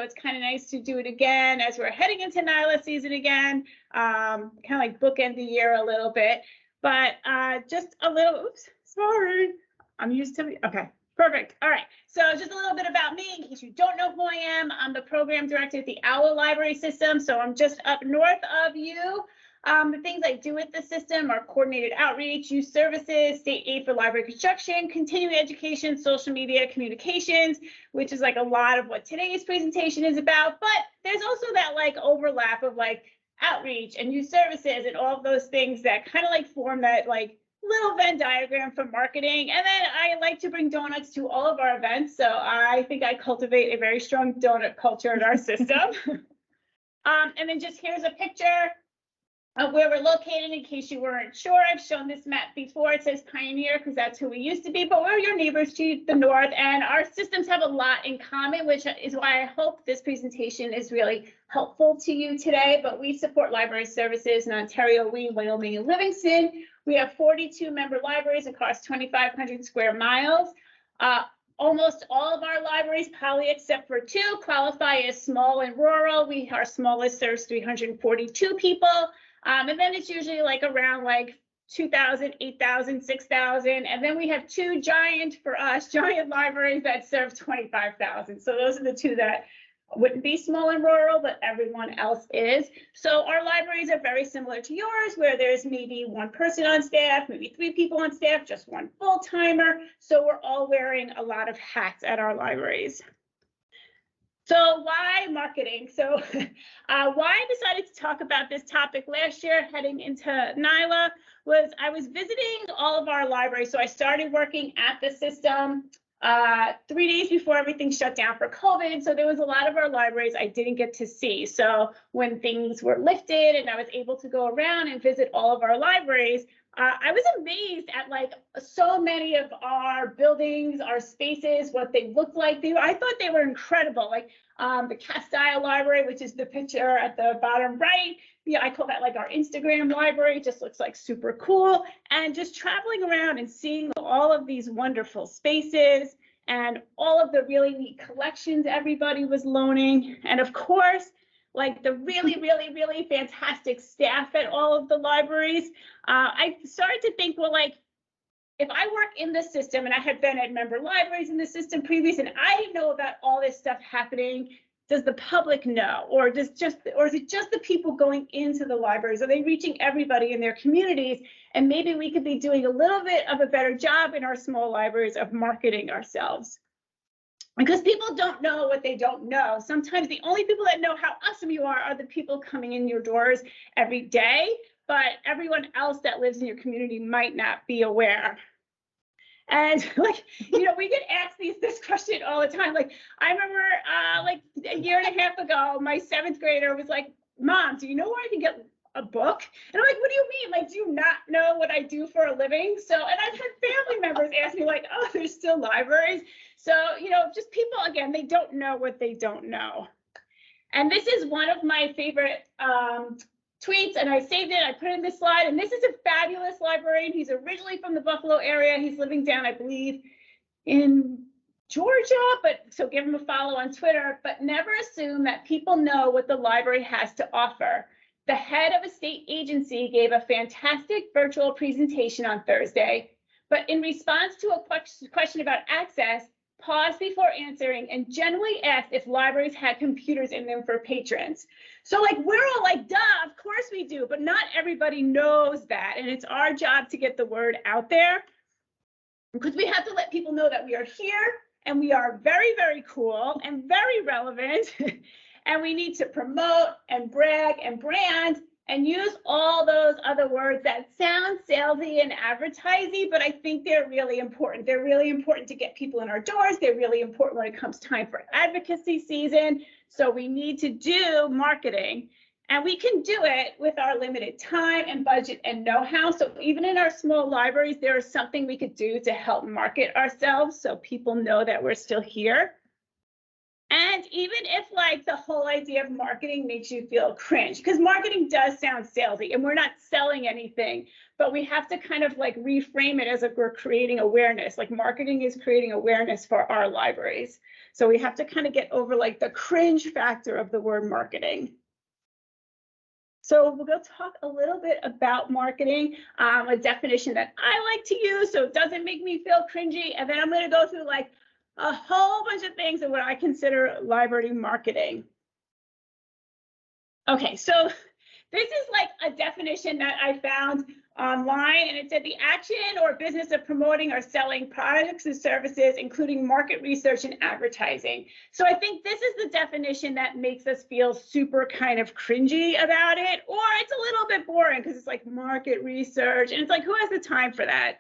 it's kind of nice to do it again as we're heading into NILA season again, kind of like bookend the year a little bit. But just a little, oops, sorry, I'm used to, okay, perfect. All right, so just a little bit about me in case you don't know who I am. I'm the program director at the OWL Library System, so I'm just up north of you. The things I do with the system are coordinated outreach, youth services, state aid for library construction, continuing education, social media, communications, which is like a lot of what today's presentation is about. But there's also that like overlap of like outreach and youth services and all of those things that kind of like form that like little Venn diagram for marketing. And then I like to bring donuts to all of our events. So I think I cultivate a very strong donut culture in our system. And then just here's a picture of where we're located in case you weren't sure. I've shown this map before. It says Pioneer because that's who we used to be, but we're your neighbors to the north, and our systems have a lot in common, which is why I hope this presentation is really helpful to you today. But we support library services in Ontario, Wayne, Wyoming, and Livingston. We have 42 member libraries across 2,500 square miles. Almost all of our libraries, probably except for 2, qualify as small and rural. Our smallest serves 342 people. And then it's usually like around like 2,000, 8,000, 6,000. And then we have 2 giant libraries that serve 25,000. So those are the 2 that wouldn't be small and rural, but everyone else is. So our libraries are very similar to yours, where there's maybe 1 person on staff, maybe 3 people on staff, just 1 full-timer. So we're all wearing a lot of hats at our libraries. So why marketing? So why I decided to talk about this topic last year heading into NILA was I was visiting all of our libraries. So I started working at the system 3 days before everything shut down for COVID. So there was a lot of our libraries I didn't get to see. So when things were lifted and I was able to go around and visit all of our libraries, I was amazed at like so many of our buildings, our spaces, what they looked like. I thought they were incredible. Like the Castile Library, which is the picture at the bottom right. Yeah, I call that like our Instagram library. It just looks like super cool. And just traveling around and seeing all of these wonderful spaces and all of the really neat collections everybody was loaning. And of course, like the really, really, really fantastic staff at all of the libraries. I started to think, well, like, if I work in the system and I had been at member libraries in the system previous and I didn't know about all this stuff happening, does the public know? Or is it just the people going into the libraries? Are they reaching everybody in their communities? And maybe we could be doing a little bit of a better job in our small libraries of marketing ourselves. Because people don't know what they don't know. Sometimes the only people that know how awesome you are the people coming in your doors every day, but everyone else that lives in your community might not be aware. And like, you know, we get asked this question all the time. Like, I remember like a year and a half ago, my 7th grader was like, Mom, do you know where I can get a book? And I'm like, what do you mean? Like, do you not know what I do for a living? So, and I've had family members ask me like, oh, there's still libraries. So, you know, just people, again, they don't know what they don't know. And this is one of my favorite tweets, and I saved it, I put it in this slide, and this is a fabulous librarian. He's originally from the Buffalo area. He's living down, I believe, in Georgia, but so give him a follow on Twitter. But never assume that people know what the library has to offer. The head of a state agency gave a fantastic virtual presentation on Thursday, but in response to a question about access, paused before answering and genuinely asked if libraries had computers in them for patrons. So like, we're all like, duh, of course we do, but not everybody knows that. And it's our job to get the word out there because we have to let people know that we are here and we are very, very cool and very relevant. And we need to promote and brag and brand and use all those other words that sound salesy and advertising, but I think they're really important. They're really important to get people in our doors. They're really important when it comes time for advocacy season. So we need to do marketing, and we can do it with our limited time and budget and know-how. So even in our small libraries, there is something we could do to help market ourselves so people know that we're still here. And even if like the whole idea of marketing makes you feel cringe, because marketing does sound salesy and we're not selling anything, but we have to kind of like reframe it as if we're creating awareness. Like marketing is creating awareness for our libraries. So we have to kind of get over like the cringe factor of the word marketing. So we'll go talk a little bit about marketing, a definition that I like to use so it doesn't make me feel cringy. And then I'm going to go through like a whole bunch of things of what I consider library marketing. Okay, so this is like a definition that I found online, and it said the action or business of promoting or selling products and services, including market research and advertising. So I think this is the definition that makes us feel super kind of cringy about it, or it's a little bit boring because it's like market research, and it's like, who has the time for that?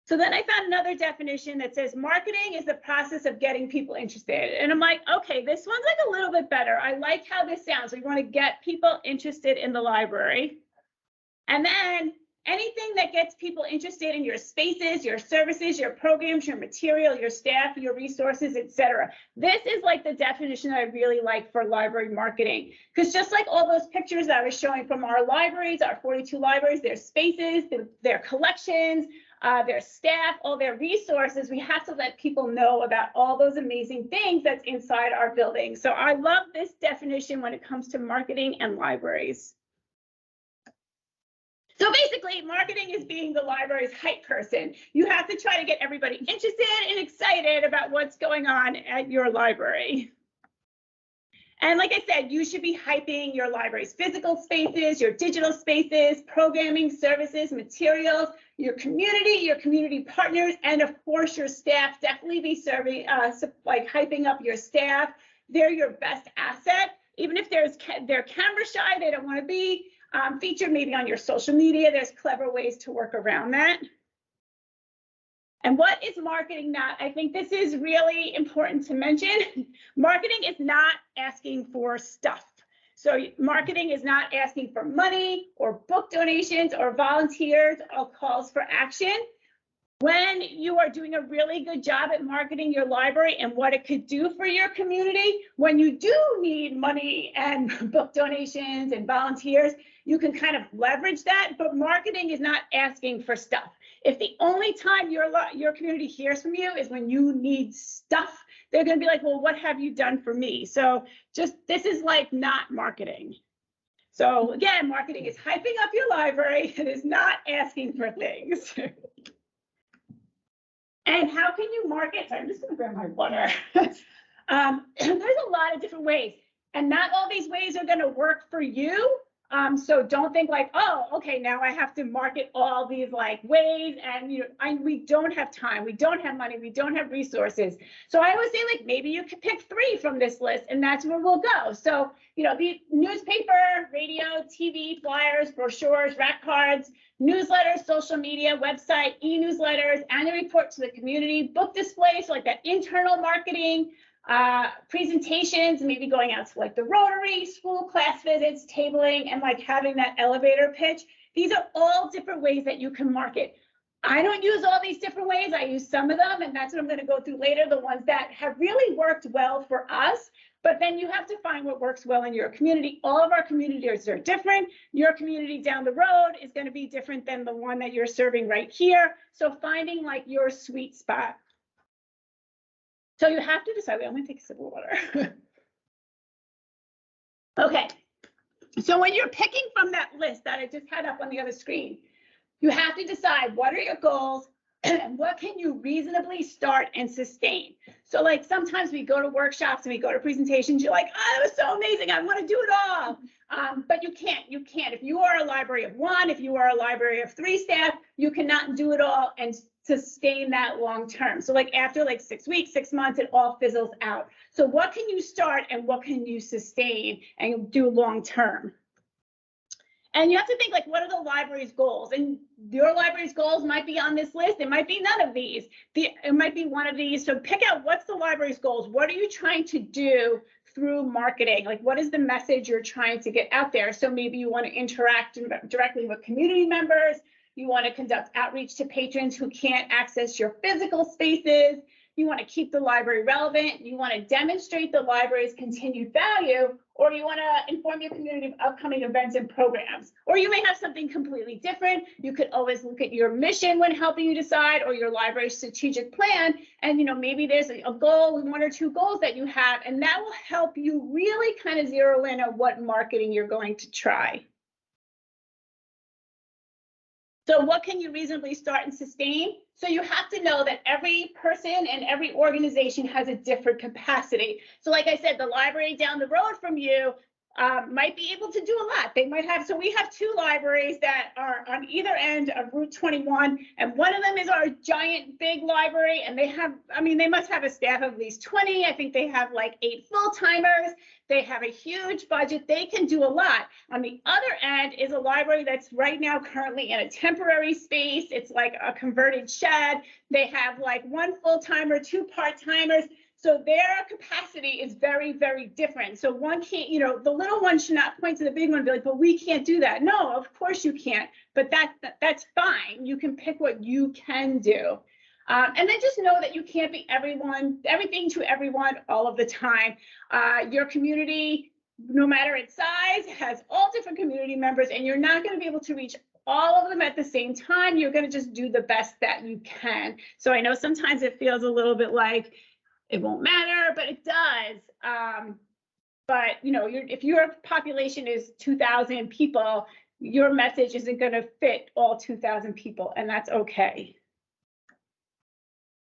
So then I found another definition that says marketing is the process of getting people interested. And I'm like, okay, this one's like a little bit better. I like how this sounds. We want to get people interested in the library. And then anything that gets people interested in your spaces, your services, your programs, your material, your staff, your resources, etc. This is like the definition that I really like for library marketing. Because just like all those pictures that I was showing from our libraries, our 42 libraries, their spaces, their collections, their staff, all their resources, we have to let people know about all those amazing things that's inside our building. So I love this definition when it comes to marketing and libraries. So basically, marketing is being the library's hype person. You have to try to get everybody interested and excited about what's going on at your library. And like I said, you should be hyping your library's physical spaces, your digital spaces, programming, services, materials, your community partners, and of course your staff. Definitely be serving, like hyping up your staff. They're your best asset. Even if they're camera shy, they don't want to be featured maybe on your social media. There's clever ways to work around that. And what is marketing not? I think this is really important to mention. Marketing is not asking for stuff. So marketing is not asking for money or book donations or volunteers or calls for action. When you are doing a really good job at marketing your library and what it could do for your community, when you do need money and book donations and volunteers, you can kind of leverage that, but marketing is not asking for stuff. If the only time your community hears from you is when you need stuff, they're going to be like, well, what have you done for me? So this is like not marketing. So again, marketing is hyping up your library. It is not asking for things. And how can you market? Sorry, I'm just going to grab my water. There's a lot of different ways, and not all these ways are going to work for you. So don't think like, oh, okay, now I have to market all these like ways, and we don't have time, we don't have money, we don't have resources. So I always say like maybe you could pick 3 from this list, and that's where we'll go. So the newspaper, radio, TV, flyers, brochures, rack cards, newsletters, social media, website, e-newsletters, annual report to the community, book displays, so like that internal marketing. Presentations, maybe going out to like the Rotary, school class visits, tabling, and like having that elevator pitch. These are all different ways that you can market. I don't use all these different ways. I use some of them, and that's what I'm going to go through later, the ones that have really worked well for us. But then you have to find what works well in your community. All of our communities are different. Your community down the road is going to be different than the one that you're serving right here. So finding like your sweet spot. So you have to decide. I'm going to take a sip of water. Okay. So when you're picking from that list that I just had up on the other screen, you have to decide what are your goals and what can you reasonably start and sustain. So like sometimes we go to workshops and we go to presentations, you're like, oh, that was so amazing, I want to do it all. But you can't. If you are a library of 1, if you are a library of 3 staff, you cannot do it all and sustain that long term. So like after like 6 weeks, 6 months, it all fizzles out. So what can you start and what can you sustain and do long term? And you have to think like, what are the library's goals? And your library's goals might be on this list. It might be none of these. It might be one of these. So pick out what's the library's goals. What are you trying to do through marketing? Like, what is the message you're trying to get out there? So maybe you want to interact directly with community members. You want to conduct outreach to patrons who can't access your physical spaces. you want to keep the library relevant, you want to demonstrate the library's continued value, or you want to inform your community of upcoming events and programs. Or you may have something completely different. You could always look at your mission when helping you decide, or your library's strategic plan. And, maybe there's a goal, one or two goals that you have, and that will help you really kind of zero in on what marketing you're going to try. So what can you reasonably start and sustain? So you have to know that every person and every organization has a different capacity. So like I said, the library down the road from you might be able to do a lot. They might have, so we have two libraries that are on either end of Route 21, and one of them is our giant big library, and they have, they must have a staff of at least 20. I think they have like 8 full-timers. They have a huge budget. They can do a lot. On the other end is a library that's right now currently in a temporary space. It's like a converted shed. They have like 1 full-timer, 2 part-timers. So their capacity is very, very different. So one can't, the little one should not point to the big one and be like, but we can't do that. No, of course you can't, but that's fine. You can pick what you can do. And then just know that you can't be everything to everyone all of the time. Your community, no matter its size, has all different community members, and you're not going to be able to reach all of them at the same time. You're going to just do the best that you can. So I know sometimes it feels a little bit like it won't matter, but it does. But if your population is 2,000 people, your message isn't going to fit all 2,000 people, and that's okay.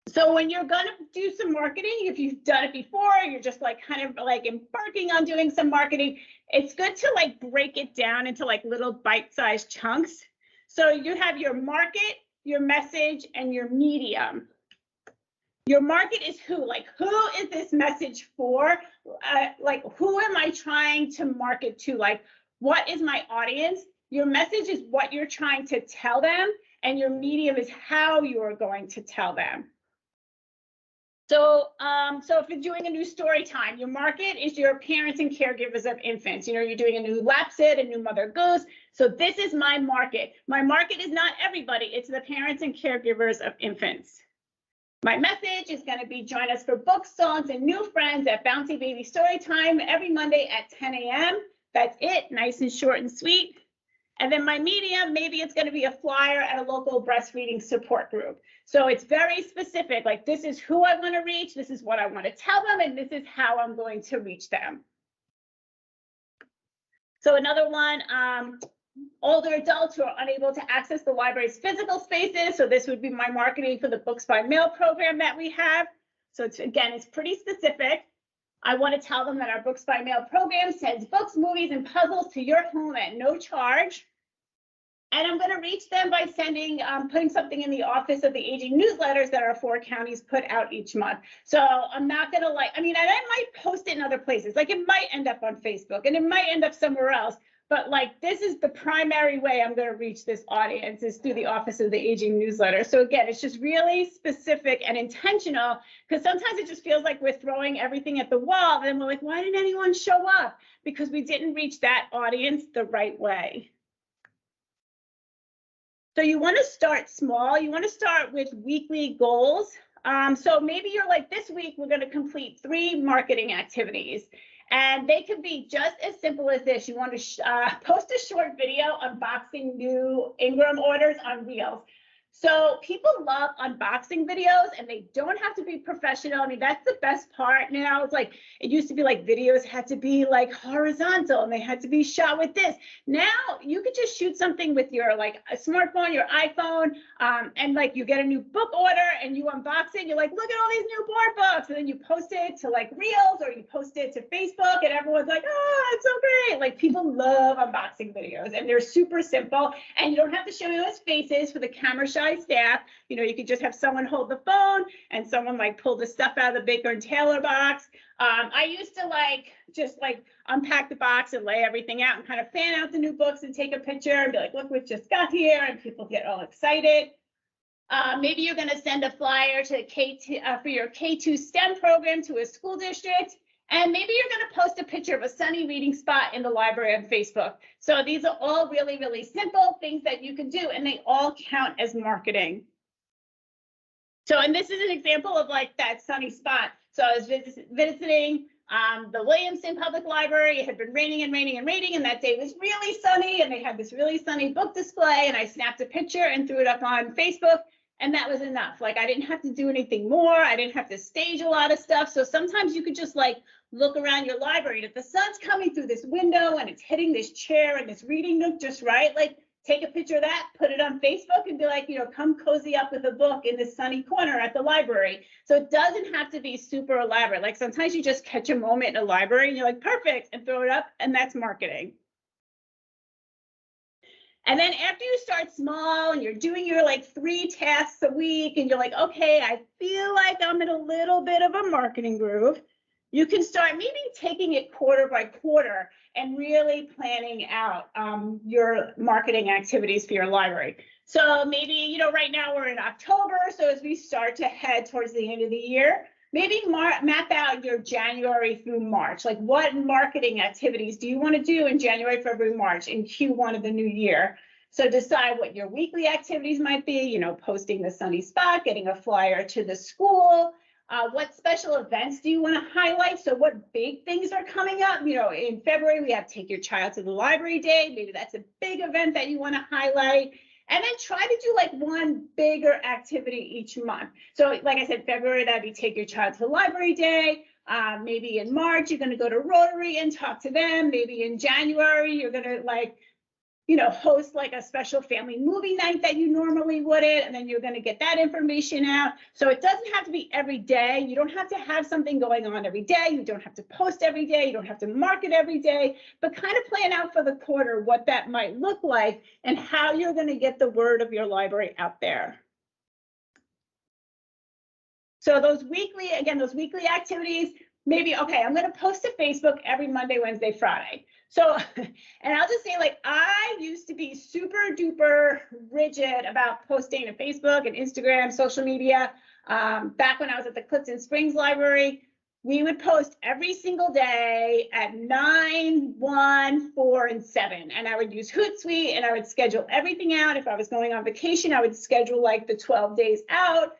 So when you're going to do some marketing, if you've done it before, you're just like kind of like embarking on doing some marketing, it's good to like break it down into like little bite-sized chunks. So you have your market, your message, and your medium. Your market is who, like who is this message for? Like who am I trying to market to? Like what is my audience? Your message is what you're trying to tell them, and your medium is how you are going to tell them. So, so if you're doing a new story time, your market is your parents and caregivers of infants. You're doing a new Lapsit, a new Mother Goose. So this is my market. My market is not everybody. It's the parents and caregivers of infants. My message is going to be join us for books, songs, and new friends at Bouncy Baby Storytime every Monday at 10 a.m. That's it, nice and short and sweet. And then my medium, maybe it's going to be a flyer at a local breastfeeding support group. So it's very specific, like this is who I want to reach, this is what I want to tell them, and this is how I'm going to reach them. So another one, older adults who are unable to access the library's physical spaces. So this would be my marketing for the Books by Mail program that we have. So it's pretty specific. I want to tell them that our Books by Mail program sends books, movies, and puzzles to your home at no charge. And I'm going to reach them by sending, putting something in the Office of the Aging newsletters that our 4 counties put out each month. So I'm not going to and I might post it in other places. Like it might end up on Facebook and it might end up somewhere else. But like, this is the primary way I'm going to reach this audience is through the Office of the Aging newsletter. So again, it's just really specific and intentional, because sometimes it just feels like we're throwing everything at the wall. And we're like, why didn't anyone show up? Because we didn't reach that audience the right way. So you want to start small. You want to start with weekly goals. So maybe you're like, this week, we're going to complete 3 marketing activities. And they could be just as simple as this. You want to post a short video unboxing new Ingram orders on Reels. So people love unboxing videos, and they don't have to be professional. I mean, that's the best part now. It's like, it used to be like videos had to be like horizontal and they had to be shot with this. Now you could just shoot something with your like a smartphone, your iPhone, and like you get a new book order and you unbox it. And you're like, look at all these new board books. And then you post it to like Reels or you post it to Facebook and everyone's like, oh, it's so great. Like people love unboxing videos and they're super simple, and you don't have to show those faces for the camera shy staff. You could just have someone hold the phone and someone like pull the stuff out of the Baker and Taylor box. I used to just unpack the box and lay everything out and kind of fan out the new books and take a picture and be like, look what just got here, and people get all excited. Maybe you're going to send a flyer to K2 for your K2 STEM program to a school district. And maybe you're going to post a picture of a sunny reading spot in the library on Facebook. So these are all really, really simple things that you can do, and they all count as marketing. So, and this is an example of like that sunny spot. So I was visiting the Williamston Public Library. It had been raining and raining and raining, and that day was really sunny, and they had this really sunny book display, and I snapped a picture and threw it up on Facebook, and that was enough. Like, I didn't have to do anything more. I didn't have to stage a lot of stuff. So sometimes you could just like look around your library, and if the sun's coming through this window and it's hitting this chair and this reading nook just right, like, take a picture of that, put it on Facebook, and be like, you know, come cozy up with a book in this sunny corner at the library. So it doesn't have to be super elaborate. Like, sometimes you just catch a moment in a library and you're like, perfect, and throw it up, and that's marketing. And then after you start small and you're doing your like 3 tasks a week and you're like, okay, I feel like I'm in a little bit of a marketing groove, you can start maybe taking it quarter by quarter and really planning out your marketing activities for your library. So maybe, you know, right now we're in October. So as we start to head towards the end of the year, maybe map out your January through March. Like, what marketing activities do you want to do in January, February, March in Q1 of the new year? So decide what your weekly activities might be, you know, posting the sunny spot, getting a flyer to the school. What special events do you want to highlight? So what big things are coming up? You know, in February, we have Take Your Child to the Library Day. Maybe that's a big event that you want to highlight. And then try to do like one bigger activity each month. So like I said, February, that'd be Take Your Child to the Library Day. Maybe in March, you're going to go to Rotary and talk to them. Maybe in January, you're going to like, you know, host like a special family movie night that you normally wouldn't, and then you're going to get that information out. So it doesn't have to be every day. You don't have to have something going on every day. You don't have to post every day. You don't have to market every day, but kind of plan out for the quarter what that might look like and how you're going to get the word of your library out there. So those weekly activities, maybe, okay, I'm going to post to Facebook every Monday, Wednesday, Friday. So, and I'll just say, like, I used to be super duper rigid about posting to Facebook and Instagram, social media. Back when I was at the Clifton Springs Library, we would post every single day at 9, 1, 4, and 7. And I would use Hootsuite, and I would schedule everything out. If I was going on vacation, I would schedule like the 12 days out.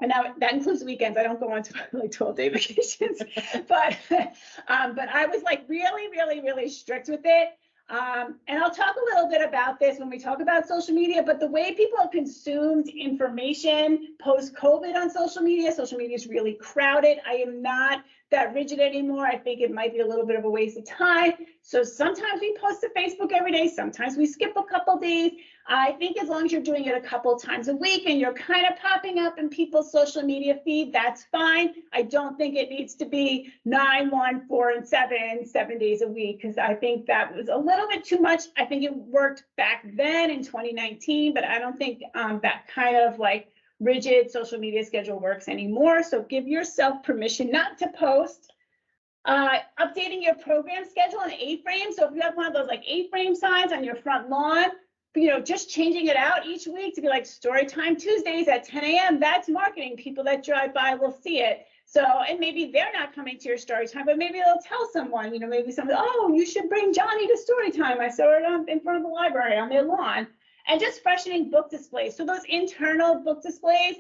And now that includes weekends. I don't go on to like 12-day vacations, but I was like really, really, really strict with it. And I'll talk a little bit about this when we talk about social media, but the way people have consumed information post-COVID on social media is really crowded. I am not that rigid anymore. I think it might be a little bit of a waste of time. So sometimes we post to Facebook every day. Sometimes we skip a couple days. I think as long as you're doing it a couple times a week and you're kind of popping up in people's social media feed, that's fine. I don't think it needs to be 9, 1, 4, and 7 days a week, because I think that was a little bit too much. I think it worked back then in 2019, but I don't think that kind of like rigid social media schedule works anymore. So give yourself permission not to post. Updating your program schedule in A-frame. So if you have one of those like A-frame signs on your front lawn, you know, just changing it out each week to be like Storytime Tuesdays at 10 a.m. That's marketing. People that drive by will see it. So, and maybe they're not coming to your story time, but maybe they'll tell someone, you know, maybe somebody, oh, you should bring Johnny to story time. I saw it in front of the library on their lawn. And just freshening book displays. So those internal book displays,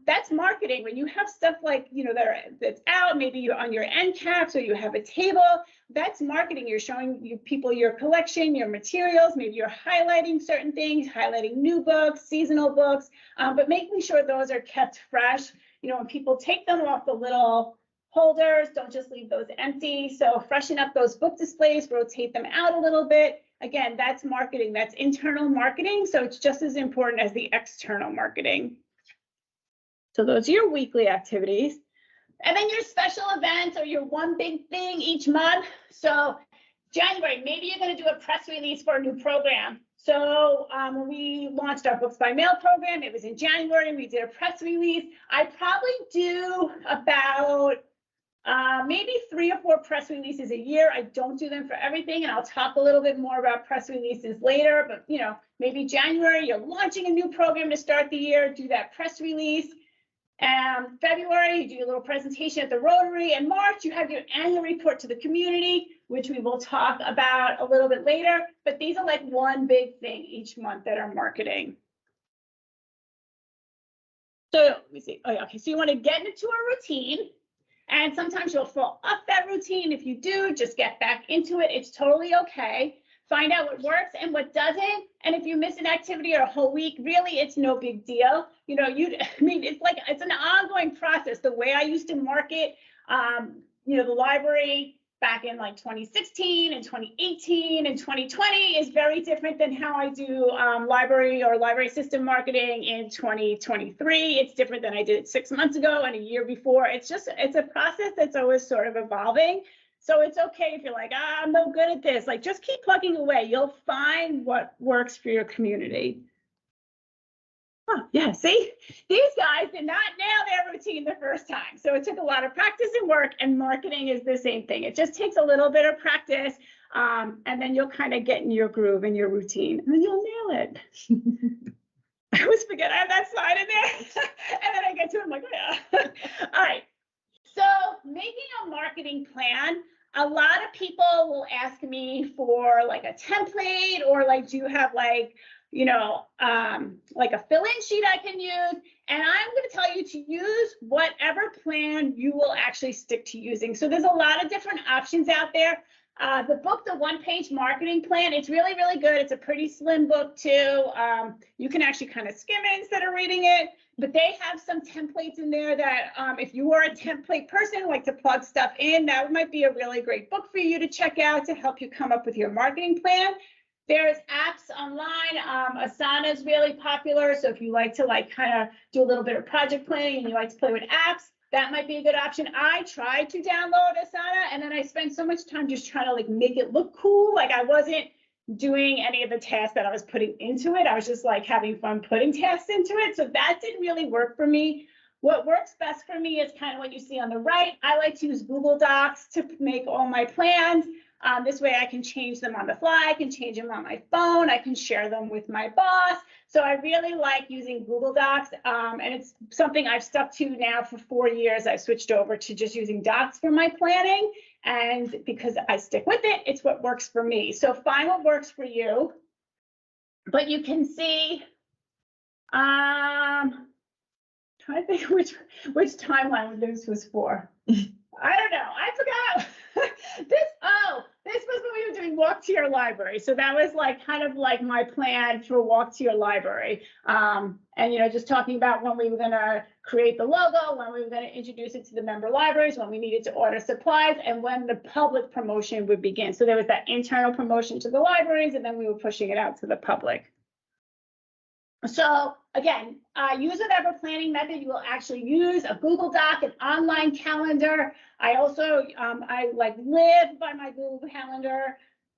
that's marketing. When you have stuff like, you know, that's out, maybe you're on your end caps or you have a table, that's marketing. You're showing people your collection, your materials, maybe you're highlighting certain things, highlighting new books, seasonal books, but making sure those are kept fresh. You know, when people take them off the little holders, don't just leave those empty. So freshen up those book displays, rotate them out a little bit. Again, that's marketing, that's internal marketing. So it's just as important as the external marketing. So those are your weekly activities. And then your special events or your one big thing each month. So January, maybe you're going to do a press release for a new program. So when we launched our Books by Mail program, it was in January, we did a press release. I probably do about maybe 3 or 4 press releases a year. I don't do them for everything, and I'll talk a little bit more about press releases later, but you know, maybe January, you're launching a new program to start the year, do that press release. February, you do a little presentation at the Rotary. In March, you have your annual report to the community, which we will talk about a little bit later, but these are like one big thing each month that are marketing. So let me see. Oh, yeah, okay. So you want to get into a routine. And sometimes you'll fall off that routine. If you do, just get back into it. It's totally okay. Find out what works and what doesn't. And if you miss an activity or a whole week, really, it's no big deal. You know, it's an ongoing process. The way I used to market, the library back in like 2016 and 2018 and 2020 is very different than how I do library or library system marketing in 2023. It's different than I did it 6 months ago and a year before. It's a process that's always sort of evolving. So it's okay if you're like, I'm no good at this. Like, just keep plugging away. You'll find what works for your community. Oh, yeah, see, these guys did not nail their routine the first time. So it took a lot of practice and work, and marketing is the same thing. It just takes a little bit of practice, and then you'll kind of get in your groove and your routine, and then you'll nail it. I always forget I have that slide in there, and then I get to it, I'm like, oh, yeah. All right, so making a marketing plan. A lot of people will ask me for like a template, or like, do you have like, like a fill-in sheet I can use? And I'm going to tell you to use whatever plan you will actually stick to using. So there's a lot of different options out there. The book, The One-Page Marketing Plan, it's really, really good. It's a pretty slim book too. You can actually kind of skim it instead of reading it, but they have some templates in there that if you are a template person, like to plug stuff in, that might be a really great book for you to check out to help you come up with your marketing plan. There's apps online. Asana is really popular. So if you like to kind of do a little bit of project planning and you like to play with apps, that might be a good option. I tried to download Asana, and then I spent so much time just trying to make it look cool. Like, I wasn't doing any of the tasks that I was putting into it. I was just having fun putting tasks into it. So that didn't really work for me. What works best for me is kind of what you see on the right. I like to use Google Docs to make all my plans. This way I can change them on the fly. I can change them on my phone. I can share them with my boss. So I really like using Google Docs, and it's something I've stuck to now for 4 years. I've switched over to just using Docs for my planning, and because I stick with it, it's what works for me. So find what works for you. But you can see, trying to think which timeline this was for. I don't know. I forgot. This was when we were doing Walk to Your Library. So that was kind of my plan for Walk to Your Library. And, just talking about when we were going to create the logo, when we were going to introduce it to the member libraries, when we needed to order supplies, and when the public promotion would begin. So there was that internal promotion to the libraries, and then we were pushing it out to the public. So again, use whatever planning method you will actually use, a Google Doc, an online calendar. I also, I live by my Google Calendar,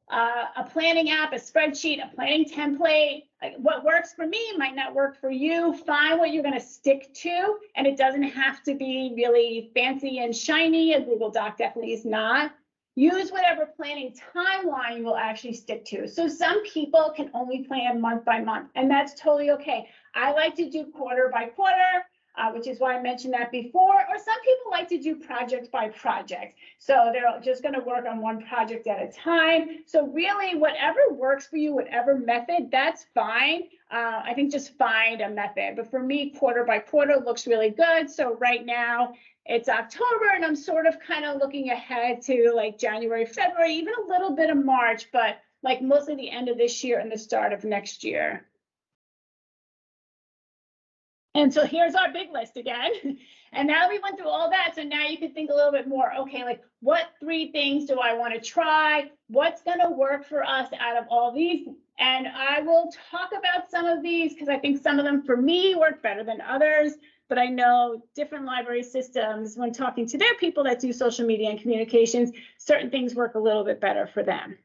a planning app, a spreadsheet, a planning template. What works for me might not work for you. Find what you're going to stick to, and it doesn't have to be really fancy and shiny. A Google Doc definitely is not. Use whatever planning timeline you will actually stick to. So some people can only plan month by month, and that's totally okay. I like to do quarter by quarter, which is why I mentioned that before, or some people like to do project by project. So they're just going to work on one project at a time. So really, whatever works for you, whatever method, that's fine. I think just find a method. But for me, quarter by quarter looks really good. So right now, it's October, and I'm sort of kind of looking ahead to January, February, even a little bit of March, but mostly the end of this year and the start of next year. And so here's our big list again. And now that we went through all that, so now you can think a little bit more, okay, what 3 things do I want to try? What's going to work for us out of all these? And I will talk about some of these because I think some of them for me work better than others. But I know different library systems, when talking to their people that do social media and communications, certain things work a little bit better for them.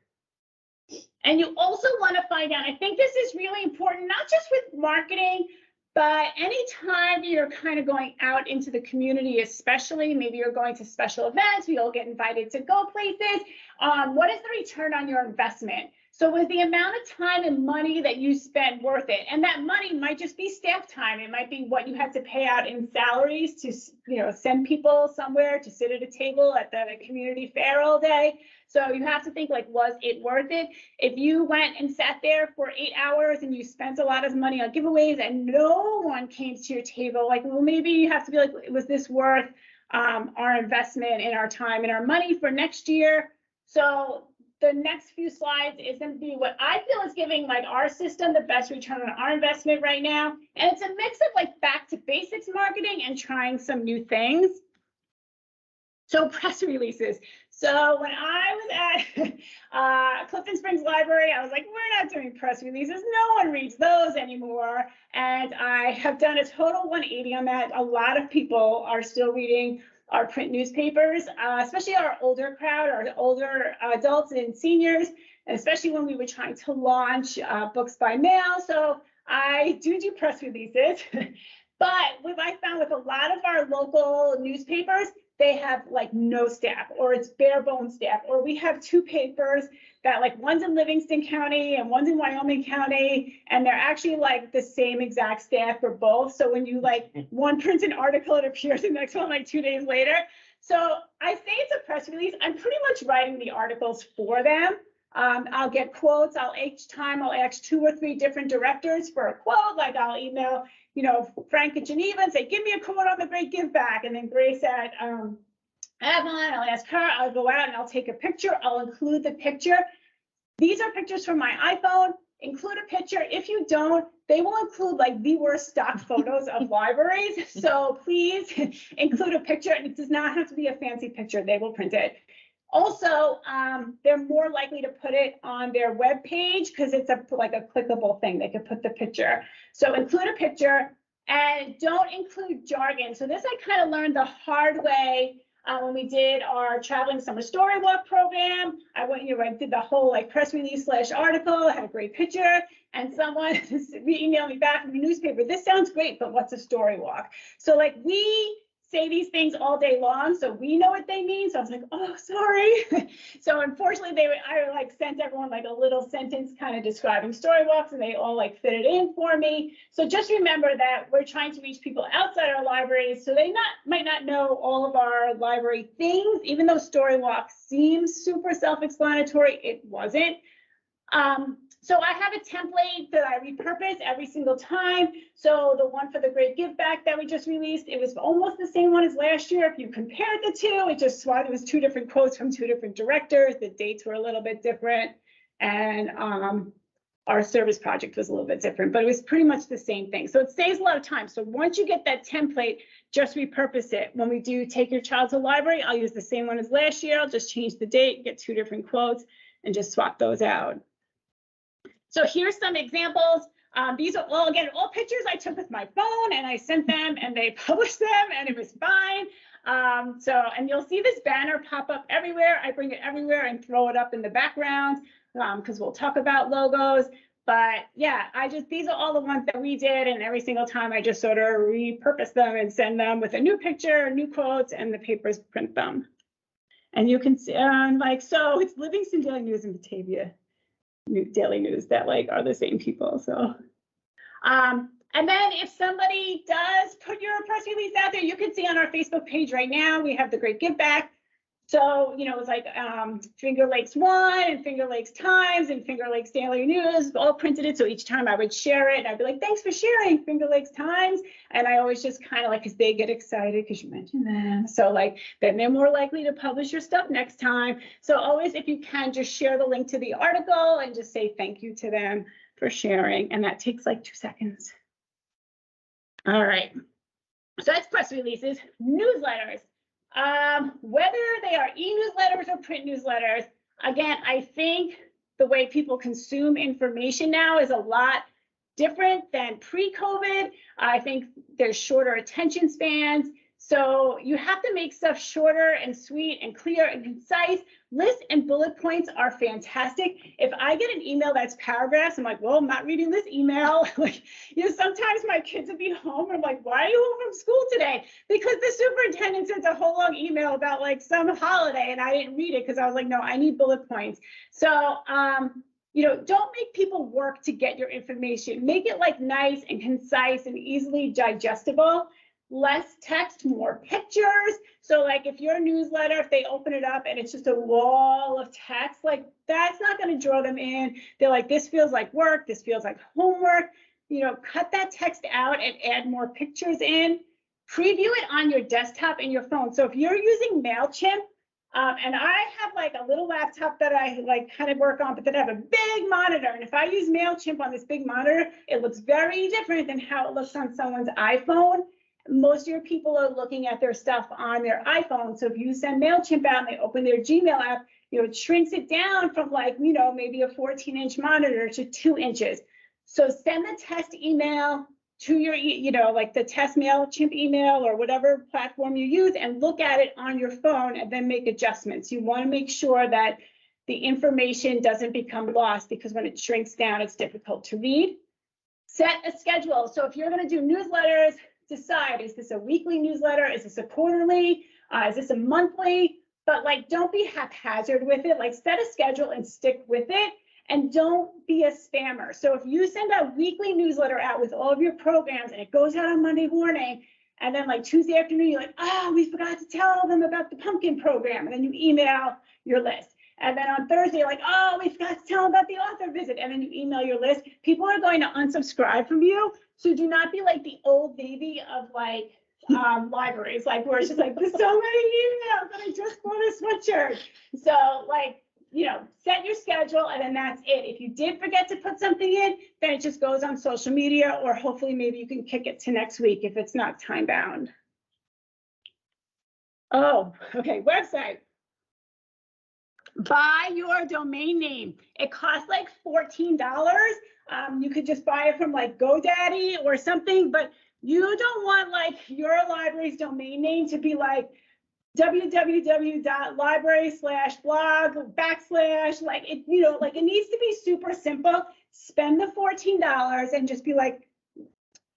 And you also want to find out, I think this is really important, not just with marketing, but anytime you're kind of going out into the community, especially maybe you're going to special events, you'll get invited to go places. What is the return on your investment? So was the amount of time and money that you spent worth it? And that money might just be staff time. It might be what you had to pay out in salaries to, send people somewhere to sit at a table at the community fair all day. So you have to think, like, was it worth it? If you went and sat there for 8 hours and you spent a lot of money on giveaways and no one came to your table, like, well, maybe you have to be like, was this worth our investment in our time and our money for next year? So the next few slides is going to be what I feel is giving like our system the best return on our investment right now. And it's a mix of like back to basics marketing and trying some new things. So press releases. So when I was at Clifton Springs Library, I was like, we're not doing press releases. No one reads those anymore. And I have done a total 180 on that. A lot of people are still reading our print newspapers, especially our older crowd, our older adults and seniors, and especially when we were trying to launch books by mail. So I do press releases, but what I found with a lot of our local newspapers, they have like no staff, or it's bare bones staff, or we have 2 papers that like one's in Livingston County and one's in Wyoming County, and they're actually like the same exact staff for both. So when you like one prints an article, it appears the next one like 2 days later. So I say it's a press release. I'm pretty much writing the articles for them. I'll get quotes. Each time I'll ask 2 or 3 different directors for a quote. Like I'll email, Frank at Geneva and say, give me a quote on the Great Give Back. And then Grace at Avalon, I'll ask her, I'll go out and I'll take a picture. I'll include the picture. These are pictures from my iPhone. Include a picture. If you don't, they will include like the worst stock photos of libraries. So please include a picture, and it does not have to be a fancy picture. They will print it. Also, they're more likely to put it on their web page because it's like a clickable thing. They could put the picture. So include a picture and don't include jargon. So this I kind of learned the hard way when we did our traveling summer story walk program. I did the whole like press release / article. I had a great picture, and someone emailed me back from the newspaper. This sounds great, but what's a story walk? So like we say these things all day long, so we know what they mean. So I was like, oh, sorry. So unfortunately, I like sent everyone like a little sentence kind of describing story walks, and they all like fit it in for me. So just remember that we're trying to reach people outside our libraries, so they might not know all of our library things. Even though story walk seems super self-explanatory, it wasn't. So I have a template that I repurpose every single time. So the one for the Great Give Back that we just released, it was almost the same one as last year. If you compared the 2, it was 2 different quotes from 2 different directors. The dates were a little bit different, and our service project was a little bit different, but it was pretty much the same thing. So it saves a lot of time. So once you get that template, just repurpose it. When we do take your child to the library, I'll use the same one as last year. I'll just change the date, get 2 different quotes, and just swap those out. So here's some examples. These are all pictures I took with my phone, and I sent them, and they published them, and it was fine. And you'll see this banner pop up everywhere. I bring it everywhere and throw it up in the background because we'll talk about logos. But yeah, these are all the ones that we did, and every single time I just sort of repurpose them and send them with a new picture, new quotes, and the papers print them. And you can see, so it's Livingston Daily News and Batavia Daily News that like are the same people. So and then if somebody does put your press release out there, you can see on our Facebook page right now we have the Great Give Back. So it's like Finger Lakes One and Finger Lakes Times and Finger Lakes Daily News all printed it. So each time I would share it, I'd be like, thanks for sharing Finger Lakes Times. And I always just kind of like, because they get excited because you mentioned them. So like, then they're more likely to publish your stuff next time. So always, if you can, just share the link to the article and just say thank you to them for sharing. And that takes like 2 seconds. All right. So that's press releases. Newsletters. Whether they are e-newsletters or print newsletters, again, I think the way people consume information now is a lot different than pre-COVID. I think there's shorter attention spans. So you have to make stuff shorter and sweet and clear and concise. Lists and bullet points are fantastic. If I get an email that's paragraphs, I'm like, well, I'm not reading this email. Sometimes my kids would be home and I'm like, why are you home from school today? Because the superintendent sent a whole long email about like some holiday and I didn't read it because I was like, no, I need bullet points. So don't make people work to get your information. Make it like nice and concise and easily digestible. Less text, more pictures. So like if your newsletter, if they open it up and it's just a wall of text, like that's not going to draw them in. They're like, this feels like work. This feels like homework. Cut that text out and add more pictures in. Preview it on your desktop and your phone. So if you're using MailChimp, and I have like a little laptop that I like kind of work on, but then I have a big monitor. And if I use MailChimp on this big monitor, it looks very different than how it looks on someone's iPhone. Most of your people are looking at their stuff on their iPhone. So if you send MailChimp out and they open their Gmail app, it shrinks it down from like, maybe a 14-inch monitor to 2 inches. So send the test email to your, like the test MailChimp email or whatever platform you use, and look at it on your phone and then make adjustments. You want to make sure that the information doesn't become lost, because when it shrinks down, it's difficult to read. Set a schedule. So if you're going to do newsletters, decide, is this a weekly newsletter? Is this a quarterly? Is this a monthly? But like, don't be haphazard with it. Like, set a schedule and stick with it. And don't be a spammer. So if you send a weekly newsletter out with all of your programs and it goes out on Monday morning, and then like Tuesday afternoon, you're like, oh, we forgot to tell them about the pumpkin program. And then you email your list. And then on Thursday, you're like, oh, we forgot to tell them about the author visit. And then you email your list. People are going to unsubscribe from you. So do not be like the Old Navy of like libraries, like where it's just like, there's so many emails and I just bought a sweatshirt. So like, set your schedule and then that's it. If you did forget to put something in, then it just goes on social media, or hopefully maybe you can kick it to next week if it's not time bound. Oh, okay, website. Buy your domain name. It costs like $14. You could just buy it from like GoDaddy or something, but you don't want like your library's domain name to be like www.library/blog/ like it, like it needs to be super simple. Spend the $14 and just be like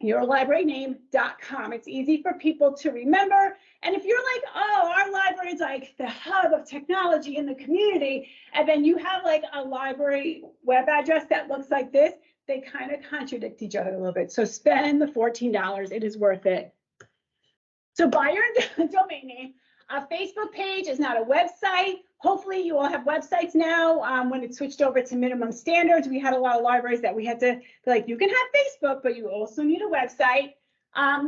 yourlibraryname.com. It's easy for people to remember. And if you're like, oh, our library is like the hub of technology in the community, and then you have like a library web address that looks like this, they kind of contradict each other a little bit. So spend the $14. It is worth it. So buy your domain name. A Facebook page is not a website. Hopefully you all have websites now. When it switched over to minimum standards, we had a lot of libraries that we had to be like, you can have Facebook, but you also need a website.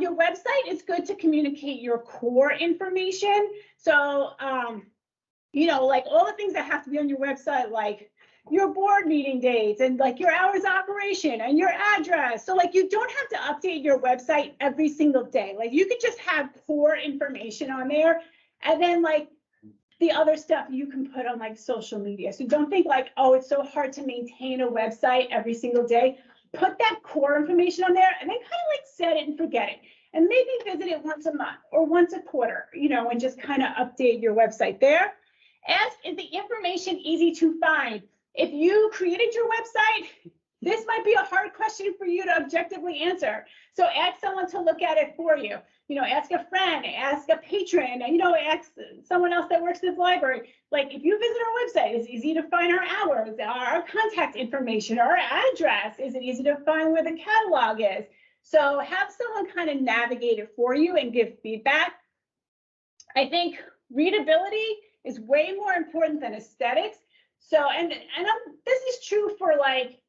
Your website is good to communicate your core information. So, like all the things that have to be on your website, like your board meeting dates and like your hours of operation and your address. So like you don't have to update your website every single day. Like you could just have core information on there. And then like the other stuff you can put on like social media. So don't think like, oh, it's so hard to maintain a website every single day. Put that core information on there and then kind of like set it and forget it. And maybe visit it once a month or once a quarter, and just kind of update your website there. Ask, is the information easy to find? If you created your website, this might be a hard question for you to objectively answer. So ask someone to look at it for you. Ask a friend, ask a patron, ask someone else that works in the library. Like if you visit our website, it's easy to find our hours, our contact information, our address. Is it easy to find where the catalog is? So have someone kind of navigate it for you and give feedback. I think readability is way more important than aesthetics. So, and this is true for like,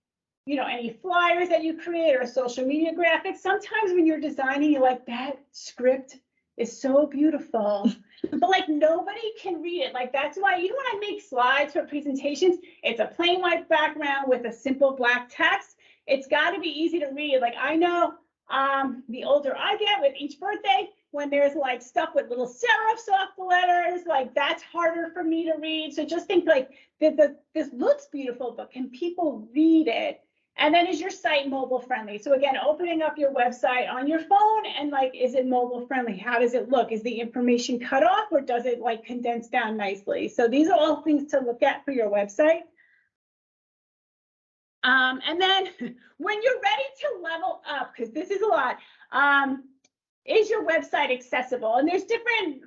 any flyers that you create or social media graphics. Sometimes when you're designing, you're like, that script is so beautiful, but like nobody can read it. Like that's why, when I make slides for presentations, it's a plain white background with a simple black text. It's got to be easy to read. Like I know the older I get with each birthday, when there's like stuff with little serifs off the letters, like that's harder for me to read. So just think like this looks beautiful, but can people read it? And then is your site mobile friendly? So again, opening up your website on your phone and like, is it mobile friendly? How does it look? Is the information cut off or does it like condense down nicely? So these are all things to look at for your website. And then when you're ready to level up, because this is a lot, is your website accessible? And there's different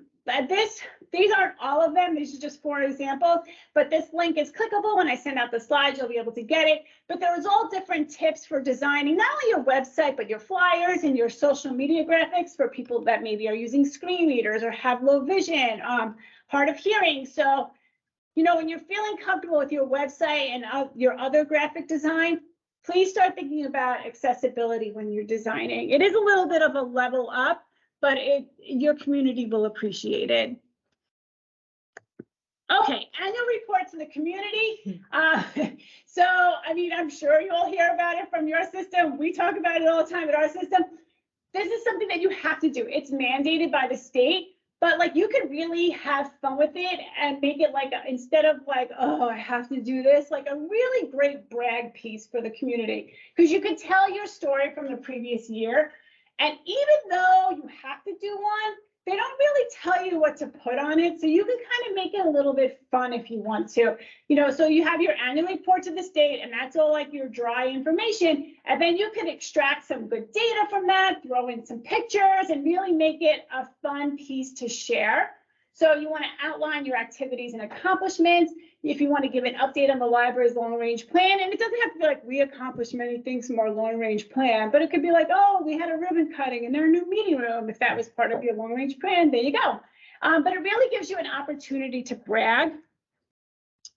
these aren't all of them. These are just 4 examples, but this link is clickable. When I send out the slides, you'll be able to get it. But there's all different tips for designing not only your website, but your flyers and your social media graphics for people that maybe are using screen readers or have low vision, hard of hearing. So, you know, when you're feeling comfortable with your website and your other graphic design, please start thinking about accessibility when you're designing. It is a little bit of a level up, but your community will appreciate it. Okay, annual report to the community. So, I mean, I'm sure you all hear about it from your system. We talk about it all the time at our system. This is something that you have to do. It's mandated by the state, but like you can really have fun with it and make it like, instead of like, oh, I have to do this, like a really great brag piece for the community, because you can tell your story from the previous year. And even though you have to do one, they don't really tell you what to put on it. So you can kind of make it a little bit fun if you want to, you know, so you have your annual report to the state, and that's all like your dry information. And then you can extract some good data from that, throw in some pictures, and really make it a fun piece to share. So you want to outline your activities and accomplishments. If you want to give an update on the library's long-range plan, and it doesn't have to be like, we accomplished many things from our long-range plan, but it could be like, oh, we had a ribbon cutting in our new meeting room. If that was part of your long-range plan, there you go. But it really gives you an opportunity to brag.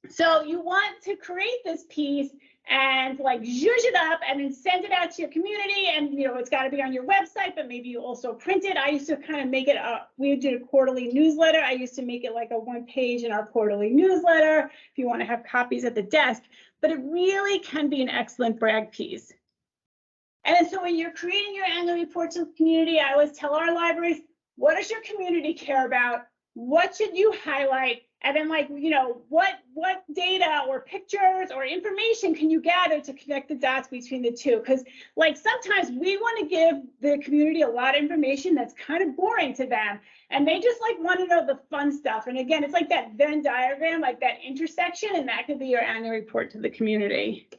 So you want to create this piece and like zhuzh it up and then send it out to your community. And, you know, it's got to be on your website, but maybe you also print it. I used to kind of make it, we did a quarterly newsletter. I used to make it like a 1-page in our quarterly newsletter if you want to have copies at the desk, but it really can be an excellent brag piece. And then so when you're creating your annual report to the community, I always tell our libraries, what does your community care about? What should you highlight? And then like, you know, what data or pictures or information can you gather to connect the dots between the two? Because like sometimes we want to give the community a lot of information that's kind of boring to them. And they just like want to know the fun stuff. And again, it's like that Venn diagram, like that intersection, and that could be your annual report to the community.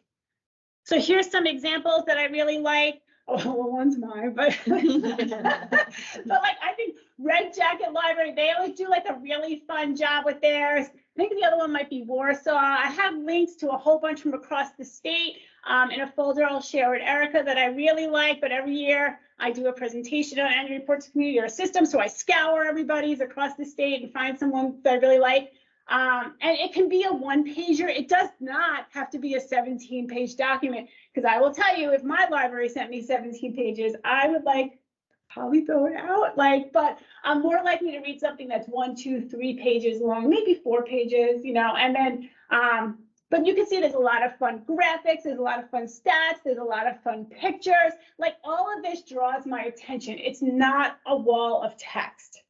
So here's some examples that I really like. Oh, well, one's mine, but but like I think Red Jacket Library, they always do like a really fun job with theirs. I think the other one might be Warsaw. I have links to a whole bunch from across the state in a folder I'll share with Erica that I really like, but every year I do a presentation on annual reports to community or system, so I scour everybody's across the state and find someone that I really like. And it can be a 1-pager. It does not have to be a 17-page document, because I will tell you, if my library sent me 17 pages, I would like probably throw it out. Like, but I'm more likely to read something that's 1, 2, 3 pages long, maybe 4 pages, you know, and then, but you can see there's a lot of fun graphics, there's a lot of fun stats, there's a lot of fun pictures. Like all of this draws my attention. It's not a wall of text.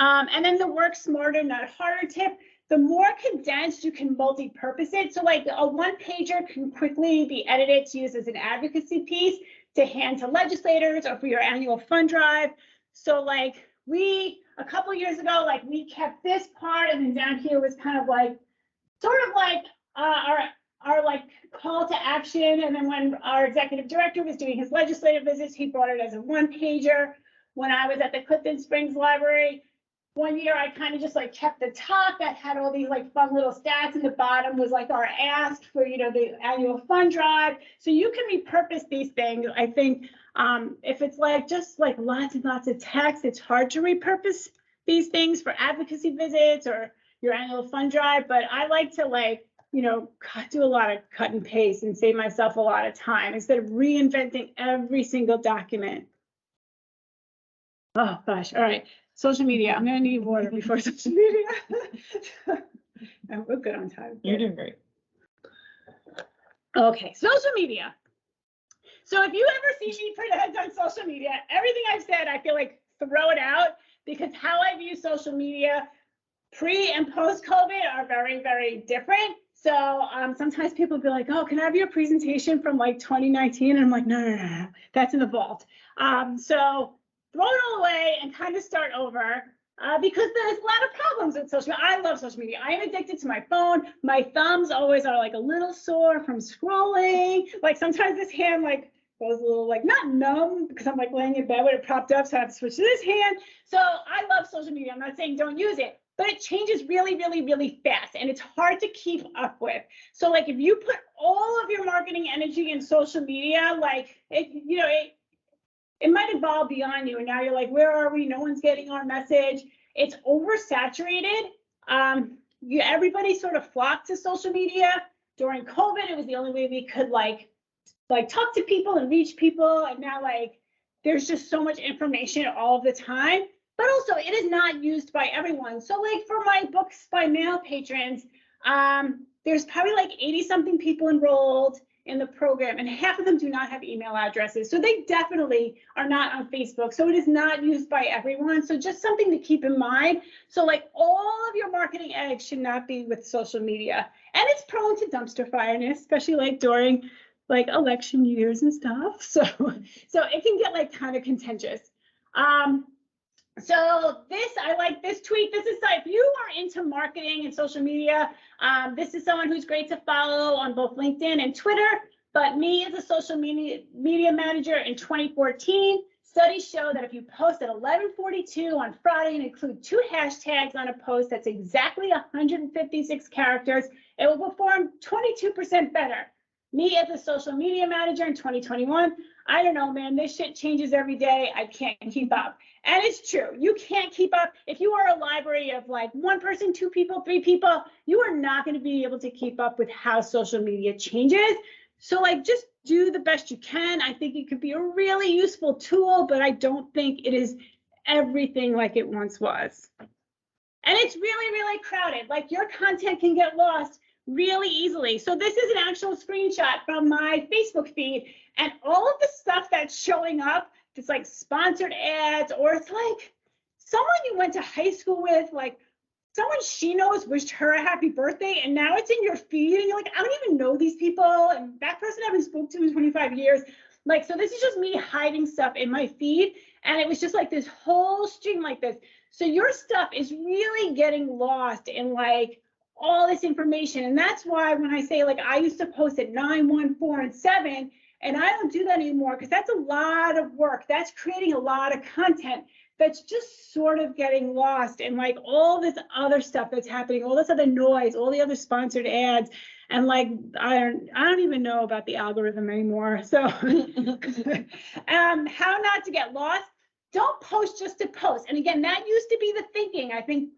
And then the work smarter, not harder tip, the more condensed you can multi-purpose it. So like a 1-pager can quickly be edited to use as an advocacy piece to hand to legislators or for your annual fund drive. So like a couple years ago, like we kept this part, and then down here was kind of like, sort of like our like call to action. And then when our executive director was doing his legislative visits, he brought it as a 1-pager. When I was at the Clifton Springs Library, one year I kind of just like kept the top that had all these like fun little stats, and the bottom was like our ask for, you know, the annual fund drive. So you can repurpose these things. I think if it's like just like lots and lots of text, it's hard to repurpose these things for advocacy visits or your annual fund drive. But I like to like, you know, do a lot of cut and paste and save myself a lot of time instead of reinventing every single document. Oh gosh, all right. Social media, I'm gonna need water before social media. We're good on time. You're doing great. Okay, social media. So if you ever see me present on social media, everything I've said, I feel like throw it out, because how I view social media pre and post COVID are very, very different. So sometimes people be like, oh, can I have your presentation from like 2019? And I'm like, no, that's in the vault. So throw it all away and kind of start over because there's a lot of problems with social media. I love social media. I am addicted to my phone. My thumbs always are like a little sore from scrolling. Like sometimes this hand like goes a little like, not numb, because I'm like laying in bed with it propped up, so I have to switch to this hand. So I love social media. I'm not saying don't use it, but it changes really, really, really fast, and it's hard to keep up with. So like if you put all of your marketing energy in social media, like it might evolve beyond you, and now you're like, where are we? No one's getting our message. It's oversaturated. Everybody sort of flocked to social media during COVID. It was the only way we could like talk to people and reach people. And now like there's just so much information all of the time, but also it is not used by everyone. So like for my books by mail patrons, there's probably like 80 something people enrolled in the program, and half of them do not have email addresses. So they definitely are not on Facebook. So it is not used by everyone. So just something to keep in mind. So like all of your marketing eggs should not be with social media. And it's prone to dumpster fire, especially like during like election years and stuff. So it can get like kind of contentious. So I like this tweet. This is, if you are into marketing and social media, this is someone who's great to follow on both LinkedIn and Twitter. But me as a social media manager in 2014, studies show that if you post at 11:42 on Friday and include 2 hashtags on a post that's exactly 156 characters, it will perform 22% better. Me as a social media manager in 2021, I don't know, man, this shit changes every day. I can't keep up. And it's true. You can't keep up. If you are a library of like 1 person, 2 people, 3 people, you are not going to be able to keep up with how social media changes. So like just do the best you can. I think it could be a really useful tool, but I don't think it is everything like it once was. And it's really, really crowded. Like your content can get lost really easily. So this is an actual screenshot from my Facebook feed, and all of the stuff that's showing up, it's like sponsored ads, or it's like someone you went to high school with, like someone she knows wished her a happy birthday, and now it's in your feed, and you're like, I don't even know these people, and that person I haven't spoken to in 25 years. Like, so this is just me hiding stuff in my feed, and it was just like this whole stream like this. So your stuff is really getting lost in like all this information. And that's why when I say like I used to post at 9, 1, 4, and 7, and I don't do that anymore because that's a lot of work. That's creating a lot of content that's just sort of getting lost in like all this other stuff that's happening, all this other noise, all the other sponsored ads. And like I don't even know about the algorithm anymore. So how not to get lost? Don't post just to post. And again, that used to be the thinking. I think,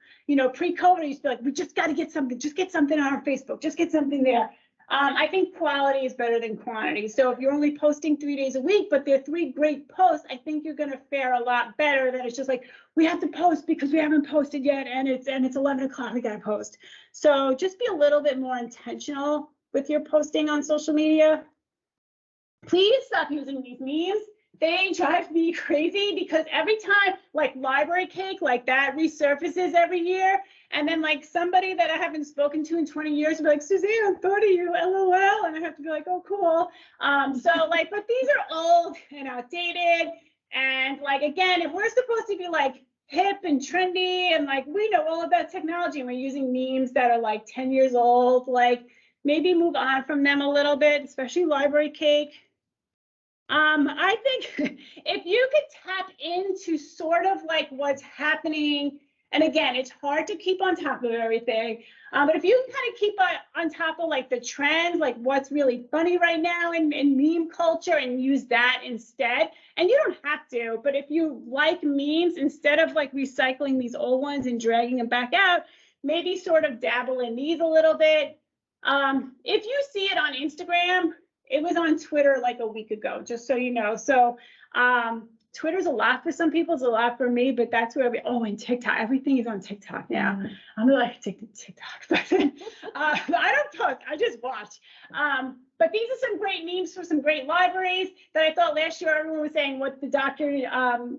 pre-COVID, I used to be like, we just got to get something, just get something on our Facebook, just get something there. I think quality is better than quantity. So if you're only posting 3 days a week, but they're 3 great posts, I think you're going to fare a lot better than it's just like, we have to post because we haven't posted yet, and it's 11 o'clock, we got to post. So just be a little bit more intentional with your posting on social media. Please stop using these memes. They drive me crazy because every time like library cake like that resurfaces every year, and then like somebody that I haven't spoken to in 20 years will be like, Suzanne, I'm 30, you LOL, and I have to be like, oh cool. So like, but these are old and outdated, and like again, if we're supposed to be like hip and trendy and like we know all about technology and we're using memes that are like 10 years old, like maybe move on from them a little bit, especially library cake. I think if you could tap into sort of like what's happening, and again, it's hard to keep on top of everything, but if you can kind of keep on top of like the trends, like what's really funny right now in meme culture, and use that instead, and you don't have to, but if you like memes, instead of like recycling these old ones and dragging them back out, maybe sort of dabble in these a little bit. If you see it on Instagram, it was on Twitter like a week ago, just so you know. So Twitter's a lot for some people, it's a lot for me, but that's where and TikTok, everything is on TikTok now. I'm like TikTok, but I don't post, I just watch. But these are some great memes for some great libraries that I thought last year everyone was saying what the doctor,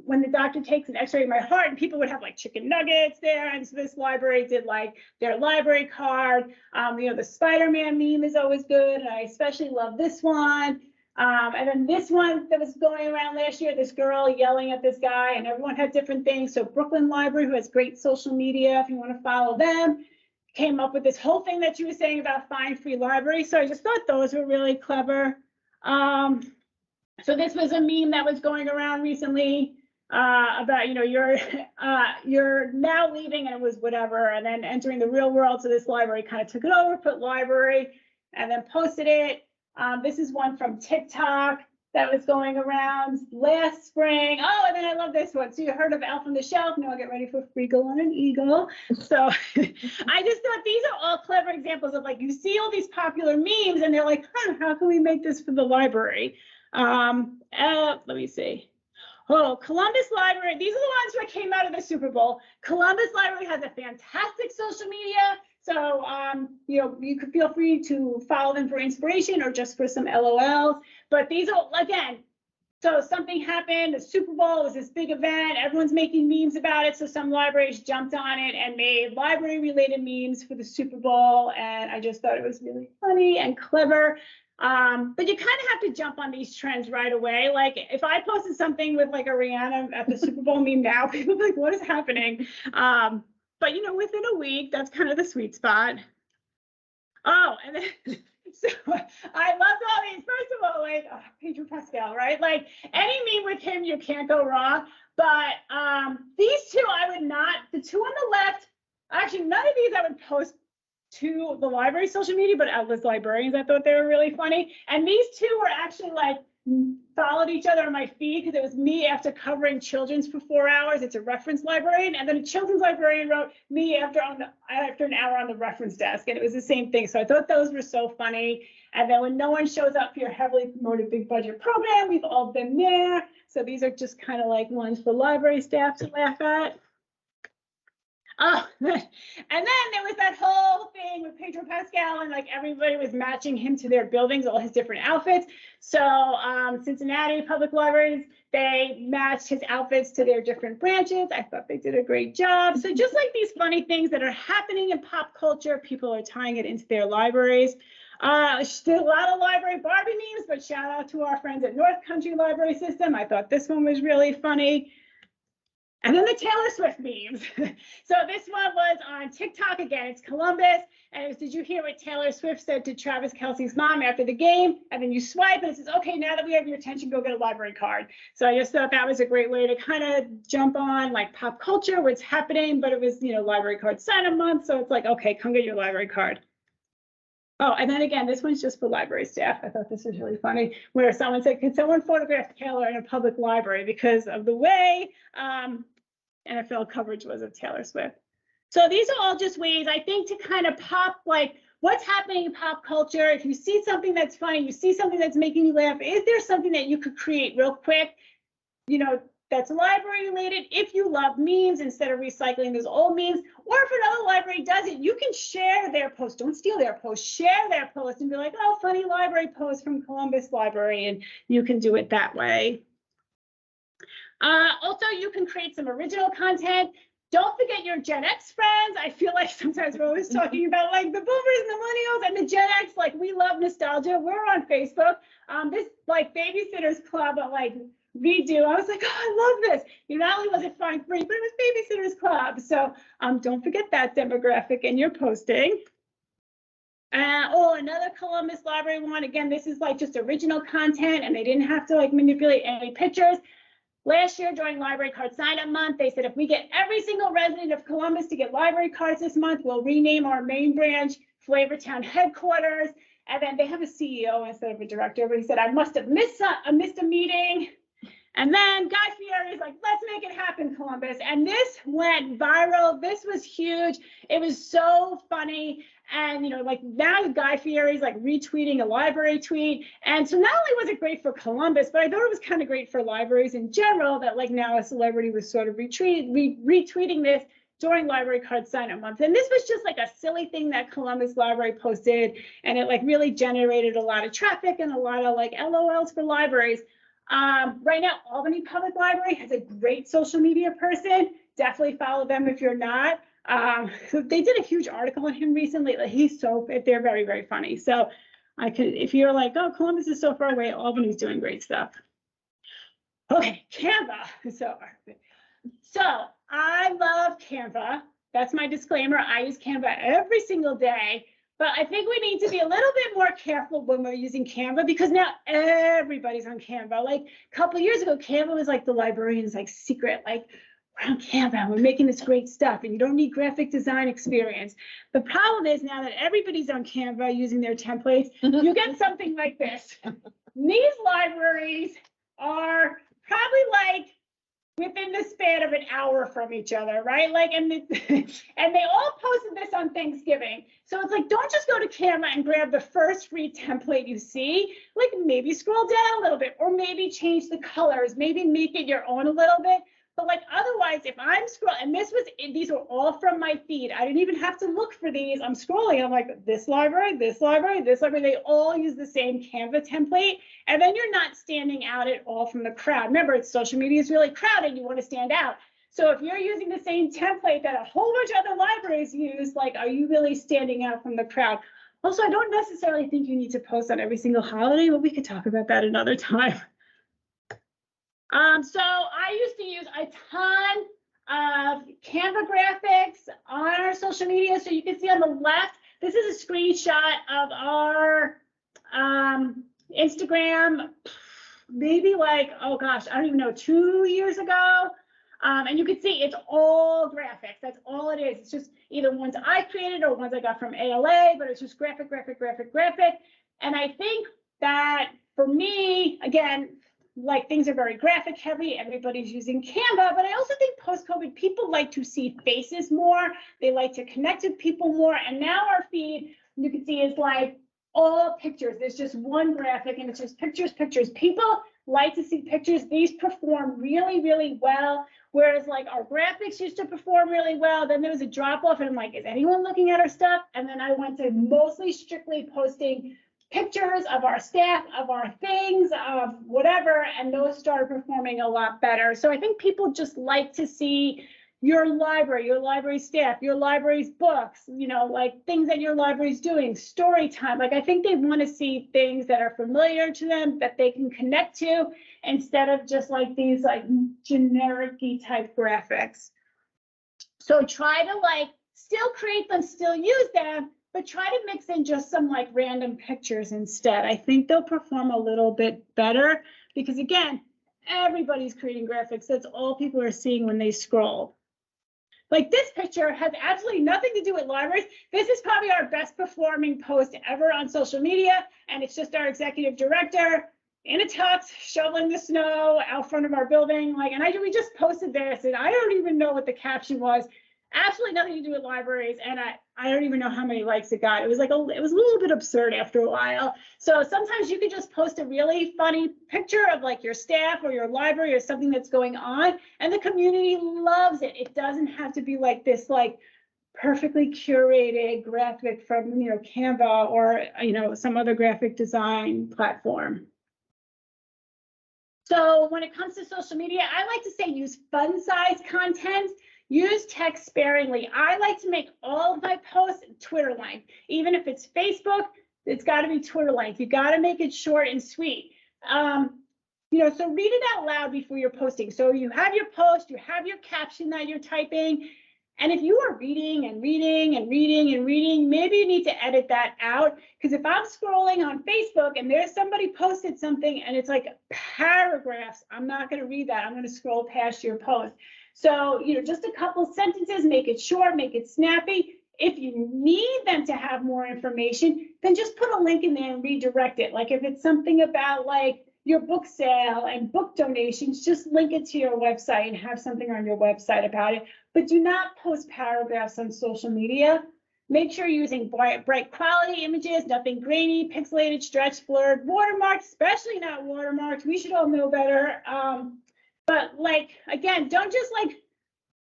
when the doctor takes an x-ray of my heart, and people would have like chicken nuggets there. And so this library did like their library card. The Spider-Man meme is always good. And I especially love this one. And then this one that was going around last year, this girl yelling at this guy, and everyone had different things. So Brooklyn Library, who has great social media, if you want to follow them, came up with this whole thing that you were saying about find free library. So I just thought those were really clever. So this was a meme that was going around recently about, you know, you're now leaving, and it was whatever, and then entering the real world. So this library kind of took it over, put library, and then posted it. This is one from TikTok that was going around last spring. Oh, and then I love this one. So you heard of Elf on the Shelf? Now get ready for Freagle on an Eagle. So I just thought these are all clever examples of, like, you see all these popular memes and they're like, huh, how can we make this for the library? Let me see. Oh, Columbus Library. These are the ones that came out of the Super Bowl. Columbus Library has a fantastic social media. So, you know, you could feel free to follow them for inspiration or just for some LOLs. But these are, again, so something happened, the Super Bowl was this big event, everyone's making memes about it. So some libraries jumped on it and made library related memes for the Super Bowl. And I just thought it was really funny and clever. But you kind of have to jump on these trends right away. Like if I posted something with like a Rihanna at the Super Bowl meme now, people are like, what is happening? But you know, within a week, that's kind of the sweet spot. Oh, and then so I loved all these. First of all, like Pedro Pascal, right? Like any meme with him, you can't go wrong. But these two, I would not. The two on the left, actually, none of these I would post to the library social media, but as librarians, I thought they were really funny. And these two were actually like followed each other on my feed because it was me after covering children's for 4 hours. It's a reference librarian, and then a children's librarian wrote me after an hour on the reference desk, and it was the same thing. So I thought those were so funny. And then when no one shows up for your heavily promoted big budget program, we've all been there. So these are just kind of like ones for library staff to laugh at. Oh, and then there was that whole thing with Pedro Pascal, and like everybody was matching him to their buildings, all his different outfits. So Cincinnati Public Libraries, they matched his outfits to their different branches. I thought they did a great job. So just like these funny things that are happening in pop culture, people are tying it into their libraries. Still a lot of library Barbie memes, but shout out to our friends at North Country Library System. I thought this one was really funny. And then the Taylor Swift memes. So this one was on TikTok. Again, it's Columbus. And it was, did you hear what Taylor Swift said to Travis Kelce's mom after the game? And then you swipe and it says, okay, now that we have your attention, go get a library card. So I just thought that was a great way to kind of jump on like pop culture, what's happening, but it was, you know, library card sign up month. So it's like, okay, come get your library card. Oh, and then again, this one's just for library staff. I thought this was really funny, where someone said, can someone photograph Taylor in a public library because of the way NFL coverage was of Taylor Swift. So these are all just ways, I think, to kind of pop like what's happening in pop culture. If you see something that's funny, you see something that's making you laugh, is there something that you could create real quick, you know, that's library related? If you love memes instead of recycling those old memes, or if another library does it, you can share their post. Don't steal their post, share their post and be like, oh, funny library post from Columbus Library, and you can do it that way. Also, you can create some original content. Don't forget your Gen X friends. I feel like sometimes we're always talking about like the boomers and the millennials and the Gen X. Like we love nostalgia. We're on Facebook. This like Babysitters Club, like redo. I was like, oh, I love this. You know, not only was it fine free, but it was Babysitters Club. So don't forget that demographic in your posting. Oh, another Columbus Library one. Again, this is like just original content, and they didn't have to like manipulate any pictures. Last year during library card sign-up month, they said if we get every single resident of Columbus to get library cards this month, we'll rename our main branch Flavortown headquarters. And then they have a CEO instead of a director, but he said, I must have missed a meeting. And then Guy Fieri is like, let's make it happen, Columbus. And this went viral. This was huge. It was so funny. And, you know, like now Guy Fieri's like retweeting a library tweet. And so not only was it great for Columbus, but I thought it was kind of great for libraries in general that like now a celebrity was sort of retweeting this during library card sign-up month. And this was just like a silly thing that Columbus Library posted. And it like really generated a lot of traffic and a lot of like LOLs for libraries. Right now, Albany Public Library has a great social media person. Definitely follow them if you're not. So they did a huge article on him recently. Like they're very, very funny. So if you're like, oh, Columbus is so far away, Albany's doing great stuff. Okay, Canva. So I love Canva. That's my disclaimer. I use Canva every single day. But I think we need to be a little bit more careful when we're using Canva, because now everybody's on Canva. Like a couple of years ago, Canva was like the librarian's like secret, like we're on Canva, we're making this great stuff, and you don't need graphic design experience. The problem is now that everybody's on Canva using their templates, you get something like this. These libraries are probably like within the span of an hour from each other, right? Like, and they all posted this on Thanksgiving. So it's like, don't just go to Canva and grab the first free template you see. Like, maybe scroll down a little bit, or maybe change the colors, maybe make it your own a little bit. But like, otherwise, if I'm scrolling, and these were all from my feed. I didn't even have to look for these. I'm scrolling. I'm like, this library, this library, this library. They all use the same Canva template. And then you're not standing out at all from the crowd. Remember, social media is really crowded. You want to stand out. So if you're using the same template that a whole bunch of other libraries use, like, are you really standing out from the crowd? Also, I don't necessarily think you need to post on every single holiday, but we could talk about that another time. So I used to use a ton of Canva graphics on our social media. So you can see on the left, this is a screenshot of our Instagram, maybe like, oh gosh, I don't even know, 2 years ago. And you can see it's all graphics. That's all it is. It's just either ones I created or ones I got from ALA, but it's just graphic. And I think that for me, again, like, things are very graphic heavy. Everybody's using Canva, but I also think post-COVID, people like to see faces more. They like to connect with people more. And now our feed, you can see, is like all pictures. There's just one graphic and it's just pictures. People like to see pictures. These perform really, really well. Whereas like our graphics used to perform really well. Then there was a drop off and I'm like, is anyone looking at our stuff? And then I went to mostly strictly posting pictures of our staff, of our things, of whatever, and those started performing a lot better. So I think people just like to see your library staff, your library's books, you know, like things that your library's doing, story time. Like, I think they want to see things that are familiar to them, that they can connect to, instead of just like these like generic-y type graphics. So try to like still create them, still use them, but try to mix in just some like random pictures instead. I think they'll perform a little bit better because, again, everybody's creating graphics. That's all people are seeing when they scroll. Like, this picture has absolutely nothing to do with libraries. This is probably our best performing post ever on social media. And it's just our executive director in a tux shoveling the snow out front of our building. Like, and we just posted this, and I don't even know what the caption was. Absolutely nothing to do with libraries, and I don't even know how many likes it got. It was like it was a little bit absurd after a while. So sometimes you could just post a really funny picture of like your staff or your library or something that's going on, and the community loves it. It doesn't have to be like this like perfectly curated graphic from, you know, Canva or, you know, some other graphic design platform. So when it comes to social media, I like to say use fun-sized content. Use text sparingly. I like to make all of my posts Twitter length. Even if it's Facebook, it's got to be Twitter length. You got to make it short and sweet. You know, so read it out loud before you're posting. So you have your post, you have your caption that you're typing. And if you are reading, maybe you need to edit that out. Because if I'm scrolling on Facebook and there's somebody posted something and it's like paragraphs, I'm not going to read that. I'm going to scroll past your post. So, you know, just a couple sentences, make it short, make it snappy. If you need them to have more information, then just put a link in there and redirect it. Like if it's something about like your book sale and book donations, just link it to your website and have something on your website about it. But do not post paragraphs on social media. Make sure you're using bright quality images, nothing grainy, pixelated, stretched, blurred, watermarked, especially not watermarked. We should all know better. But like, again, don't just like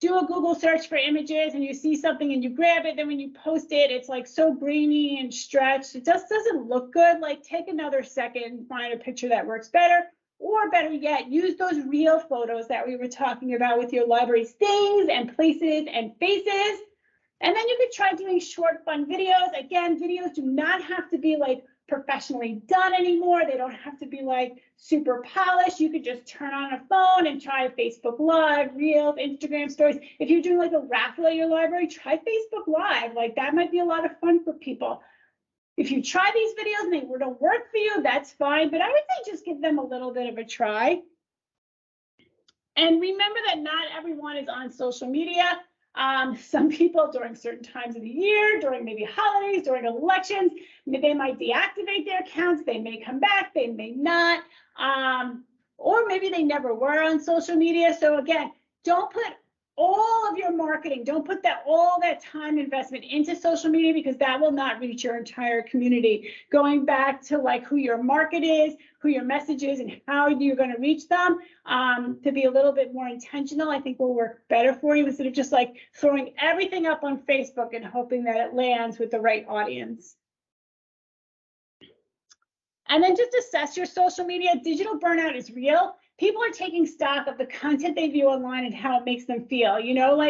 do a Google search for images and you see something and you grab it. Then when you post it, it's like so grainy and stretched. It just doesn't look good. Like, take another second, find a picture that works better. Or better yet, use those real photos that we were talking about with your library's things and places and faces. And then you could try doing short, fun videos. Again, videos do not have to be like professionally done anymore. They don't have to be like super polished. You could just turn on a phone and try Facebook Live, Reels, Instagram stories. If you're doing like a raffle at your library, try Facebook Live. Like, that might be a lot of fun for people. If you try these videos and they don't work for you, that's fine. But I would say just give them a little bit of a try. And remember that not everyone is on social media. Some people during certain times of the year, during maybe holidays, during elections, they might deactivate their accounts. They may come back, they may not. Or maybe they never were on social media. So again, don't put all of your marketing, don't put all that time investment into social media, because that will not reach your entire community. Going back to like who your market is, who your message is, and how you're going to reach them, to be a little bit more intentional, I think will work better for you, instead of just like throwing everything up on Facebook and hoping that it lands with the right audience. And then just assess your social media. Digital burnout is real. People are taking stock of the content they view online and how it makes them feel. You know,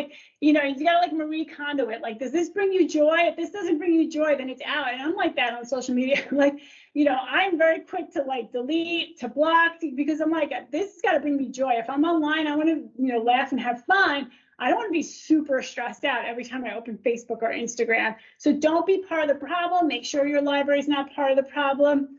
you gotta like Marie Kondo it. Like, does this bring you joy? If this doesn't bring you joy, then it's out. And I'm like that on social media. Like, I'm very quick to like delete, to block, because I'm like, this has got to bring me joy. If I'm online, I want to, laugh and have fun. I don't want to be super stressed out every time I open Facebook or Instagram. So don't be part of the problem. Make sure your library is not part of the problem.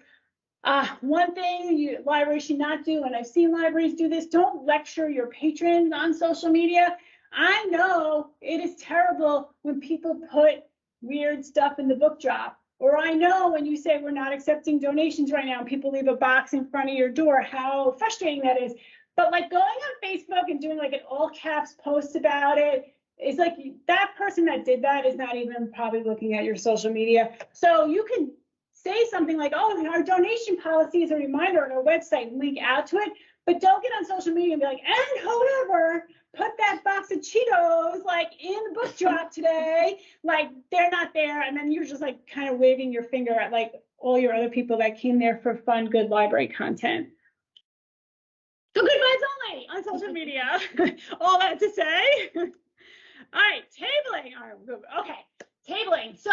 One thing libraries should not do, and I've seen libraries do this, don't lecture your patrons on social media. I know it is terrible when people put weird stuff in the book drop, or I know when you say we're not accepting donations right now and people leave a box in front of your door, how frustrating that is. But like going on Facebook and doing like an all caps post about it is like, that person that did that is not even probably looking at your social media. So you can say something like, oh, our donation policy is a reminder on our website, and link out to it, but don't get on social media and be like, and however, put that box of Cheetos like in the book drop today, like they're not there, and then you're just like kind of waving your finger at like all your other people that came there for fun, good library content. So good vibes only on social media. All that to say. All right, tabling. All right, okay. Tabling. So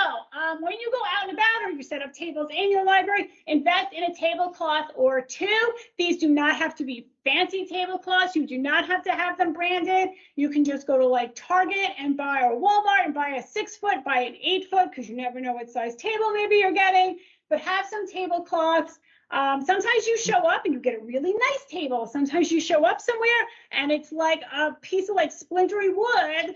when you go out and about, or you set up tables in your library, invest in a tablecloth or two. These do not have to be fancy tablecloths. You do not have to have them branded. You can just go to like Target and buy, or Walmart and buy a 6-foot, buy an 8-foot, because you never know what size table maybe you're getting. But have some tablecloths. Sometimes you show up and you get a really nice table. Sometimes you show up somewhere and it's like a piece of like splintery wood,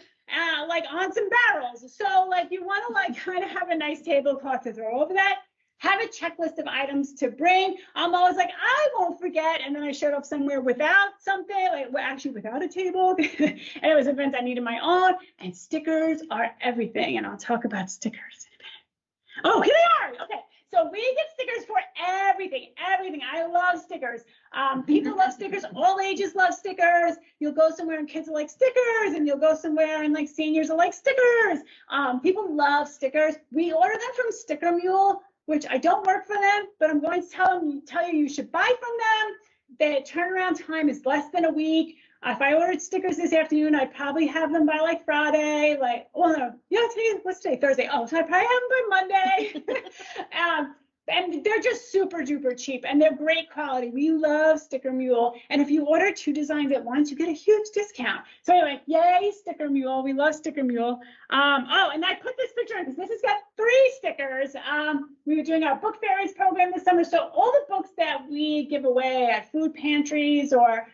like on some barrels. So like you want to like kind of have a nice tablecloth to throw over that. Have a checklist of items to bring. I'm always like, I won't forget. And then I showed up somewhere without something, like actually without a table. And it was events I needed my own. And stickers are everything. And I'll talk about stickers in a minute. Oh, here they are. Okay. So we get stickers for everything. I love stickers. People love stickers. All ages love stickers. You'll go somewhere and kids are like stickers, and you'll go somewhere and like seniors are like stickers. People love stickers. We order them from Sticker Mule, which I don't work for them, but I'm going to tell you you should buy from them. The turnaround time is less than a week. If I ordered stickers this afternoon, I'd probably have them by like Friday, what's today? Thursday. Oh, so I'd probably have them by Monday. And they're just super duper cheap, and they're great quality. We love Sticker Mule. And if you order 2 designs at once, you get a huge discount. So anyway, yay, Sticker Mule. We love Sticker Mule. And I put this picture in because this has got 3 stickers. We were doing our Book Fairies program this summer. So all the books that we give away at food pantries or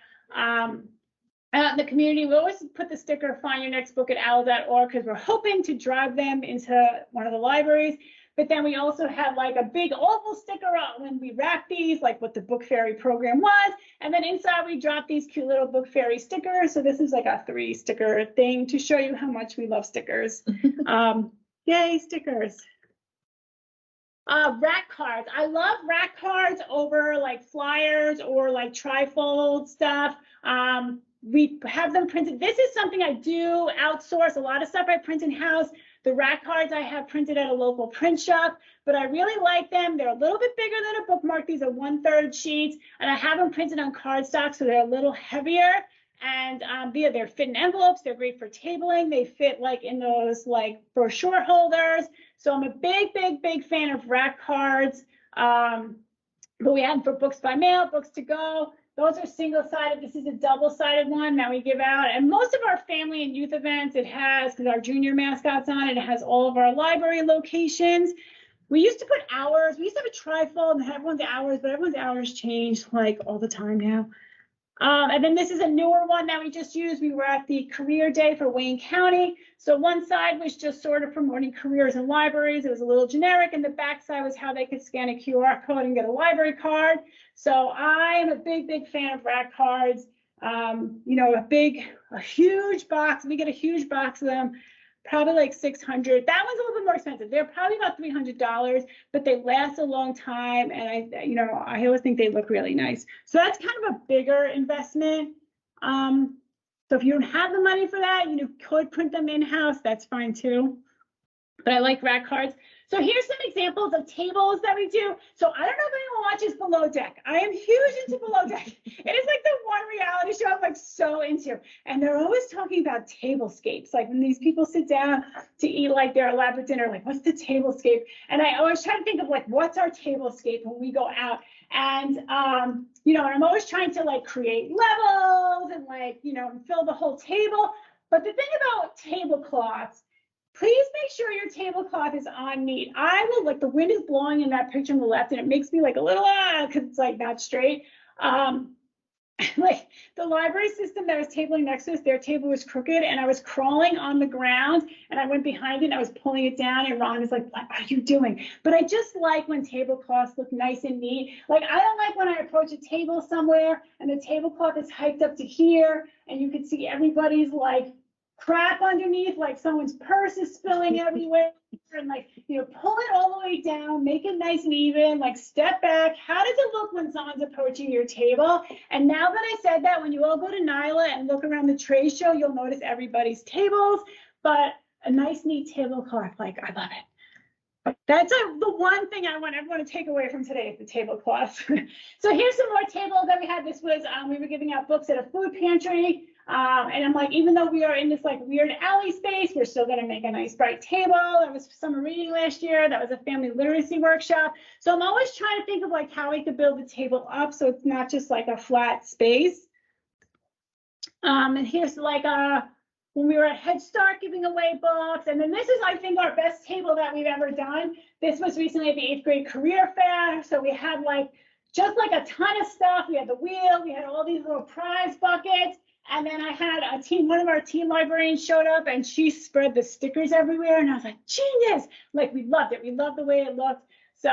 out in the community, we always put the sticker, find your next book at owl.org, because we're hoping to drive them into one of the libraries. But then we also have like a big oval sticker when we wrap these, like what the Book Fairy program was. And then inside we drop these cute little Book Fairy stickers. So this is like a 3 sticker thing to show you how much we love stickers. Yay, stickers. Rack cards. I love rack cards over like flyers or like trifold stuff. We have them printed. This is something I do outsource. A lot of stuff I print in-house. The rack cards I have printed at a local print shop, but I really like them. They're a little bit bigger than a bookmark. These are 1/3 sheets, and I have them printed on cardstock, so they're a little heavier. And they're fit in envelopes. They're great for tabling. They fit like in those like brochure holders. So I'm a big, big, big fan of rack cards. But we have them for books by mail, books to go. Those are single-sided. This is a double-sided one that we give out. And most of our family and youth events, it has, because our junior mascot's on it, it has all of our library locations. We used to put hours. We used to have a trifold and have everyone's hours, but everyone's hours change like all the time now. And then this is a newer one that we just used. We were at the career day for Wayne County. So one side was just sort of promoting careers in libraries. It was a little generic, and the back side was how they could scan a QR code and get a library card. So I am a big fan of rack cards. You know, a huge box. We get a huge box of them, probably like 600. That one's a little bit more expensive. They're probably about $300, but they last a long time. And I always think they look really nice. So that's kind of a bigger investment. So if you don't have the money for that, you could print them in-house. That's fine too. But I like rack cards. So here's some examples of tables that we do. So I don't know if anyone watches Below Deck. I am huge into Below Deck. It is like the one reality show I'm like so into. And they're always talking about tablescapes. Like when these people sit down to eat like their elaborate dinner, like what's the tablescape? And I always try to think of like, what's our tablescape when we go out? And, and I'm always trying to like create levels and like, fill the whole table. But the thing about tablecloths, please make sure your tablecloth is on neat. I will, like the wind is blowing in that picture on the left and it makes me like a little, because it's like not straight. Like the library system that was tabling next to us, their table was crooked and I was crawling on the ground and I went behind it and I was pulling it down and Ron was like, what are you doing? But I just like when tablecloths look nice and neat. Like I don't like when I approach a table somewhere and the tablecloth is hiked up to here and you can see everybody's like crap underneath, like someone's purse is spilling everywhere, and like, pull it all the way down, make it nice and even, like step back. How does it look when someone's approaching your table? And now that I said that, when you all go to NYLA and look around the trade show, you'll notice everybody's tables, but a nice, neat tablecloth, like I love it. That's the one thing I want everyone to take away from today is the tablecloth. So here's some more tables that we had. This was, we were giving out books at a food pantry. And I'm like, even though we are in this like weird alley space, we're still going to make a nice bright table. That was summer reading last year. That was a family literacy workshop. So I'm always trying to think of like how we could build the table up so it's not just like a flat space. And here's like when we were at Head Start giving away books. And then this is, I think, our best table that we've ever done. This was recently at the 8th grade career fair. So we had like just like a ton of stuff. We had the wheel. We had all these little prize buckets. And then I had one of our teen librarians showed up and she spread the stickers everywhere. And I was like, genius. Like, we loved it. We loved the way it looked. So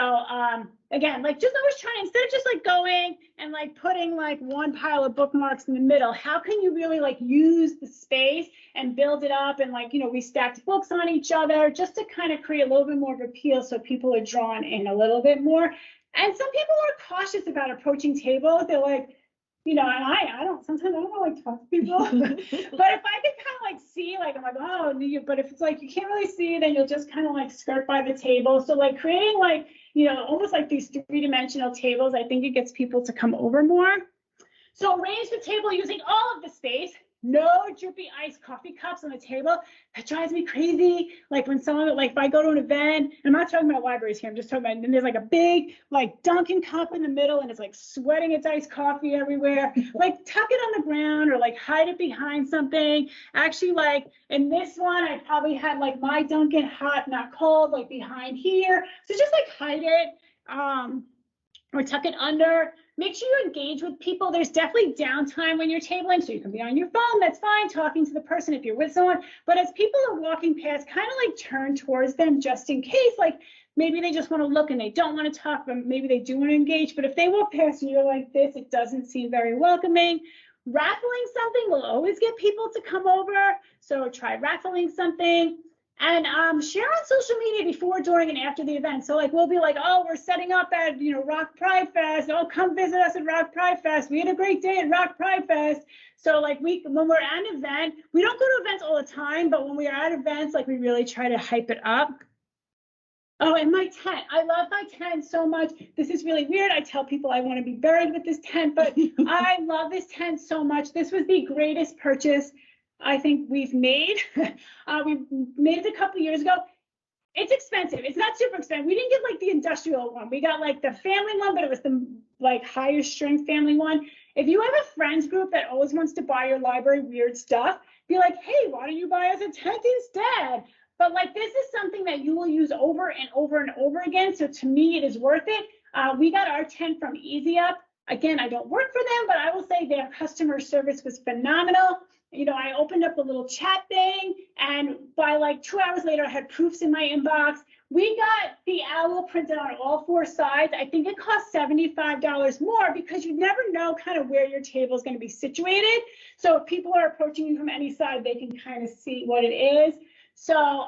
again, like just always trying, instead of just like going and like putting like one pile of bookmarks in the middle, how can you really like use the space and build it up? And like, we stacked books on each other just to kind of create a little bit more of appeal so people are drawn in a little bit more. And some people are cautious about approaching tables. They're like, and sometimes I don't want to like talk to people, but if I can kind of like see, like, I'm like, oh, but if it's like, you can't really see, then you'll just kind of like skirt by the table. So like creating like, almost like these 3-dimensional tables, I think it gets people to come over more. So arrange the table using all of the space. No drippy iced coffee cups on the table. That drives me crazy. Like when someone, like if I go to an event, and I'm not talking about libraries here, I'm just talking about, and there's like a big like Dunkin' cup in the middle and it's like sweating its iced coffee everywhere. Like tuck it on the ground or like hide it behind something. Actually, like in this one, I probably had like my Dunkin' hot, not cold, like behind here. So just like hide it or tuck it under. Make sure you engage with people. There's definitely downtime when you're tabling, so you can be on your phone, that's fine, talking to the person if you're with someone. But as people are walking past, kind of like turn towards them just in case, like maybe they just want to look and they don't want to talk, but maybe they do want to engage. But if they walk past and you're like this, it doesn't seem very welcoming. Raffling something will always get people to come over, so try raffling something. And share on social media before, during, and after the event. So like we'll be like, oh, we're setting up at Rock Pride Fest. Oh, come visit us at Rock Pride Fest. We had a great day at Rock Pride Fest. So like when we're at an event, we don't go to events all the time, but when we are at events, like we really try to hype it up. Oh, and my tent. I love my tent so much. This is really weird. I tell people I want to be buried with this tent, but I love this tent so much. This was the greatest purchase I think we've made. We made it a couple years ago. It's expensive. It's not super expensive. We didn't get like the industrial one. We got like the family one, but it was the like higher strength family one. If you have a friends group that always wants to buy your library weird stuff, be like, hey, why don't you buy us a tent instead? but like this is something that you will use over and over and over again. So to me, it is worth it. We got our tent from Easy Up. Again, I don't work for them, but I will say their customer service was phenomenal. You know, I opened up a little chat thing, and by like 2 hours later, I had proofs in my inbox. We got the owl printed on all 4 sides. I think it cost $75 more because you never know kind of where your table is going to be situated. So if people are approaching you from any side, they can kind of see what it is. So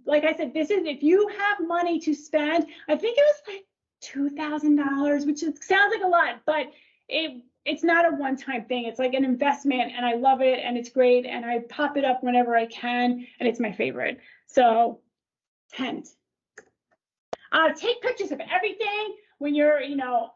like I said, this is, if you have money to spend, I think it was like $2,000, which sounds like a lot, but it's not a one-time thing. It's like an investment, and I love it, and it's great, and I pop it up whenever I can, and it's my favorite. So, tent. Take pictures of everything when you're, you know,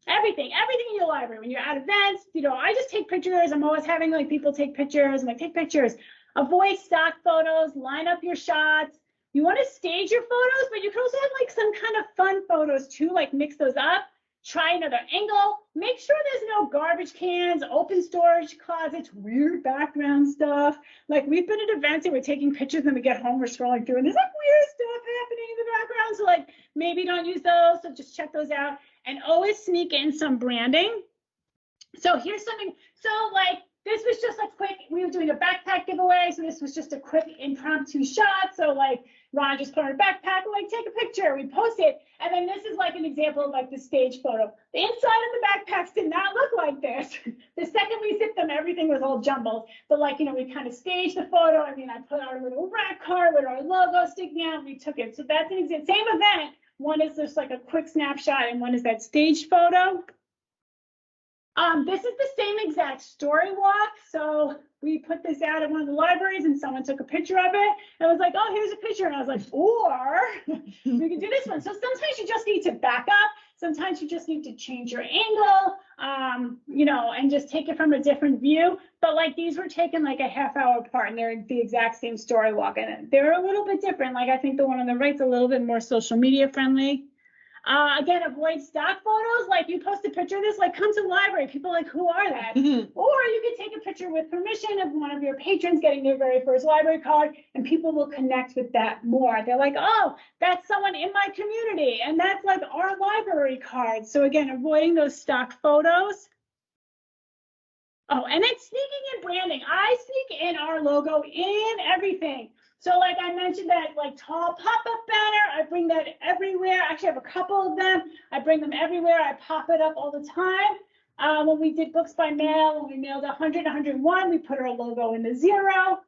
everything in your library. When you're at events, you know, I just take pictures. I'm always having like people take pictures. I'm like, take pictures. Avoid stock photos. Line up your shots. You want to stage your photos, but you can also have like some kind of fun photos too, like mix those up. Try another angle. Make sure there's no garbage cans, open storage closets, weird background stuff. Like we've been at events and we're taking pictures and we get home, we're scrolling through and there's like weird stuff happening in the background. So like maybe don't use those. So just check those out and always sneak in some branding. So here's something. So like this was just a quick, we were doing a backpack giveaway. So this was just a quick impromptu shot. So like Ron just put on a backpack, like take a picture, we post it. And then this is like an example of like the stage photo. The inside of the backpacks did not look like this. The second we zipped them, everything was all jumbled. But like, you know, we kind of staged the photo. I mean, I put our little rack card with our logo sticking out, and we took it. So that's an example, same event. One is just like a quick snapshot and one is that staged photo. This is the same exact story walk. So we put this out at one of the libraries and someone took a picture of it. And I was like, oh, here's a picture. And I was like, or we can do this one. So sometimes you just need to back up. Sometimes you just need to change your angle, you know, and just take it from a different view. But like these were taken like a half hour apart and they're the exact same story walk. And they're a little bit different. Like I think the one on the right's a little bit more social media friendly. Again, avoid stock photos. Like you post a picture of this, like come to the library. People are like, who are that? Or you can take a picture with permission of one of your patrons getting their very first library card, and people will connect with that more. They're like, oh, that's someone in my community, and that's like our library card. So again, avoiding those stock photos. Oh, and then sneaking in branding. I sneak in our logo in everything. So like I mentioned that like tall pop-up banner, I bring that everywhere. Actually, I have a couple of them. I bring them everywhere. I pop it up all the time. When we did books by mail, when we mailed 100, 101, we put our logo in the 0.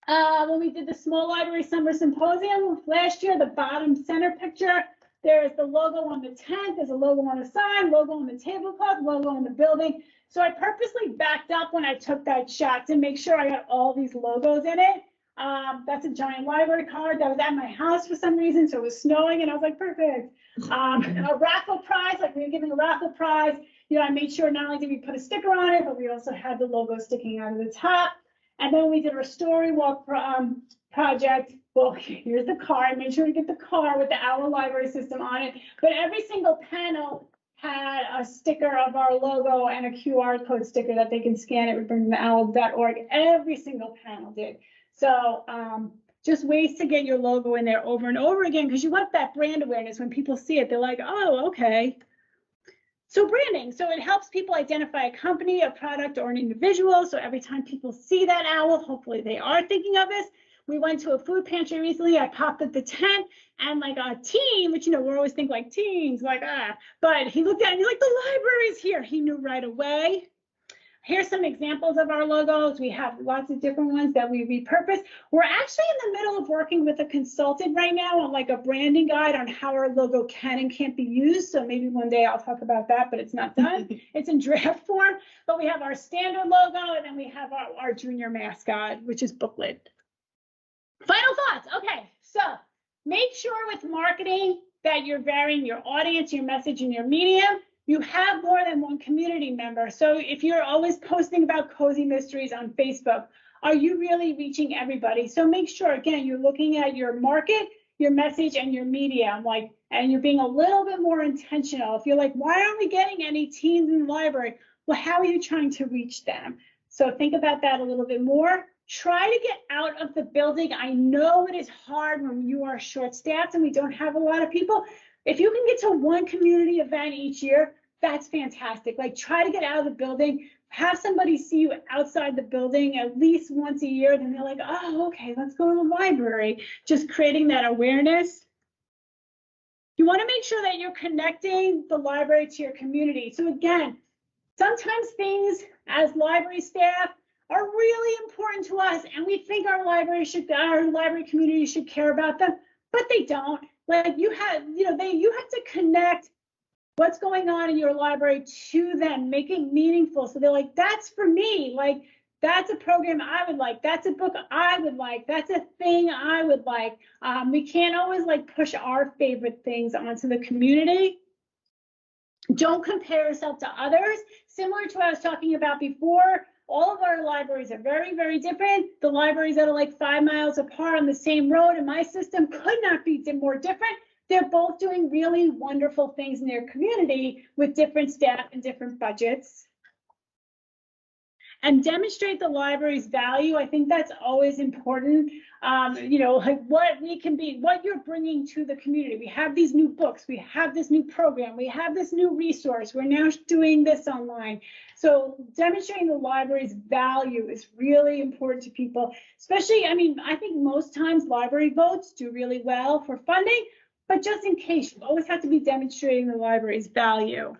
When we did the Small Library Summer Symposium last year, the bottom center picture, there's the logo on the tent, there's a logo on the sign, logo on the tablecloth, logo on the building. So I purposely backed up when I took that shot to make sure I got all these logos in it. That's a giant library card that was at my house for some reason, so it was snowing, and I was like, perfect. A raffle prize, like we were giving a raffle prize. You know, I made sure not only did we put a sticker on it, but we also had the logo sticking out of the top. And then we did our story walk project. Well, here's the car. I made sure to get the car with the Owl Library System on it. But every single panel had a sticker of our logo and a QR code sticker that they can scan it. We bring them to owl.org. Every single panel did. So just ways to get your logo in there over and over again, because you want that brand awareness. When people see it, they're like, oh, okay. So branding, so it helps people identify a company, a product, or an individual. So every time people see that owl, hopefully they are thinking of us. We went to a food pantry recently. I popped up the tent and like a teen, which, you know, we always think like teens, like, but he looked at it and he's like, the library's here. He knew right away. Here's some examples of our logos. We have lots of different ones that we repurpose. We're actually in the middle of working with a consultant right now on like a branding guide on how our logo can and can't be used. So maybe one day I'll talk about that, but it's not done. It's in draft form. But we have our standard logo, and then we have our junior mascot, which is booklet. Final thoughts. Okay, so make sure with marketing that you're varying your audience, your message, and your medium. You have more than one community member. So if you're always posting about cozy mysteries on Facebook, are you really reaching everybody? So make sure, again, you're looking at your market, your message, and your medium, and you're being a little bit more intentional. If you're like, why aren't we getting any teens in the library? Well, how are you trying to reach them? So think about that a little bit more. try to get out of the building. I know it is hard when you are short-staffed and we don't have a lot of people. If you can get to one community event each year, that's fantastic. Like, try to get out of the building, have somebody see you outside the building at least once a year. Then they're like, oh, okay, let's go to the library. Just creating that awareness. You want to make sure that you're connecting the library to your community. So again, sometimes things as library staff are really important to us, and we think our library community should care about them, but they don't. Like, you have to connect what's going on in your library to them, make it meaningful. So they're like, that's for me. Like, that's a program I would like. That's a book I would like. That's a thing I would like. We can't always like push our favorite things onto the community. Don't compare yourself to others. Similar to what I was talking about before, all of our libraries are very, very different. The libraries that are like 5 miles apart on the same road in my system could not be more different. They're both doing really wonderful things in their community with different staff and different budgets. And demonstrate the library's value. I think that's always important. Like what we can be, what you're bringing to the community. We have these new books, we have this new program, we have this new resource. We're now doing this online. So demonstrating the library's value is really important to people, especially, I think most times library votes do really well for funding, but just in case, you always have to be demonstrating the library's value.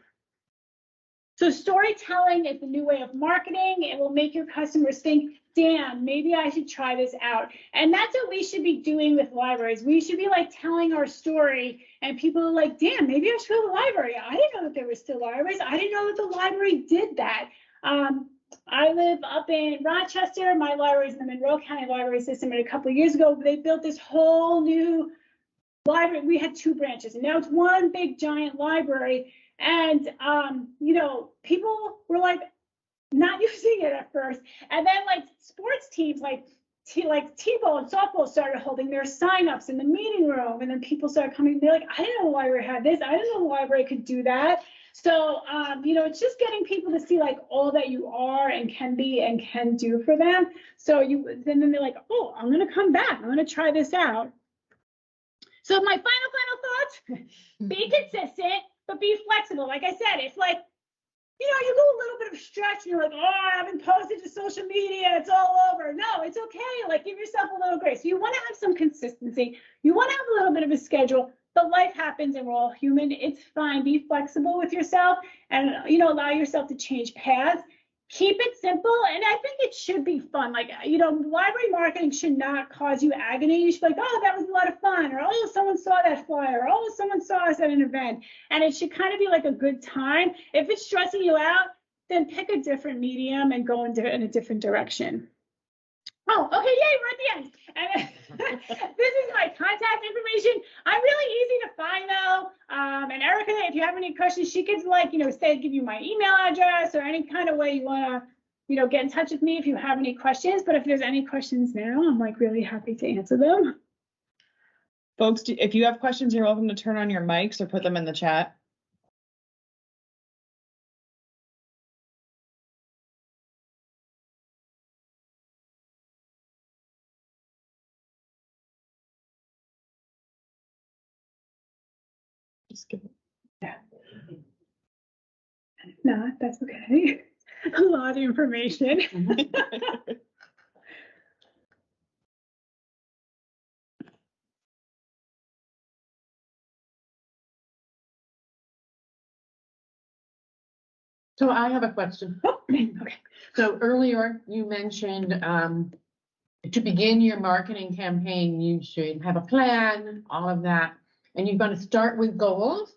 So storytelling is the new way of marketing. It will make your customers think, damn, maybe I should try this out. And that's what we should be doing with libraries. We should be like telling our story, and people are like, damn, maybe I should go to the library. I didn't know that there were still libraries. I didn't know that the library did that. I live up in Rochester. My library is in the Monroe County Library System, and a couple of years ago, they built this whole new library. We had 2 branches, and now it's one big giant library. And, people were like not using it at first. And then like sports teams, like T-ball and softball started holding their signups in the meeting room. And then people started coming, they're like, I didn't know the library had this. I didn't know the library could do that. So, it's just getting people to see like all that you are and can be and can do for them. So then they're like, oh, I'm going to come back. I'm going to try this out. So my final thoughts, be consistent, but be flexible. Like I said, it's like, you go a little bit of stretch and you're like, oh, I haven't posted to social media, it's all over. No, it's okay. Like, give yourself a little grace. You want to have some consistency. You want to have a little bit of a schedule, but life happens and we're all human. It's fine. Be flexible with yourself and, allow yourself to change paths. Keep it simple, and I think it should be fun. Like, library marketing should not cause you agony. You should be like, oh, that was a lot of fun, or oh, someone saw that flyer, or oh, someone saw us at an event. And it should kind of be like a good time. If it's stressing you out, then pick a different medium and go in a different direction. Oh, okay, yay, we're at the end. And this is my contact information. I'm really easy to find though. And Erica, if you have any questions, she could give you my email address or any kind of way you want to, get in touch with me if you have any questions. But if there's any questions now, I'm like really happy to answer them. Folks, if you have questions, you're welcome to turn on your mics or put them in the chat. Just give it. Yeah. If not, that's okay. A lot of information. So I have a question. Oh, okay. So earlier you mentioned to begin your marketing campaign, you should have a plan, all of that, and you're going to start with goals.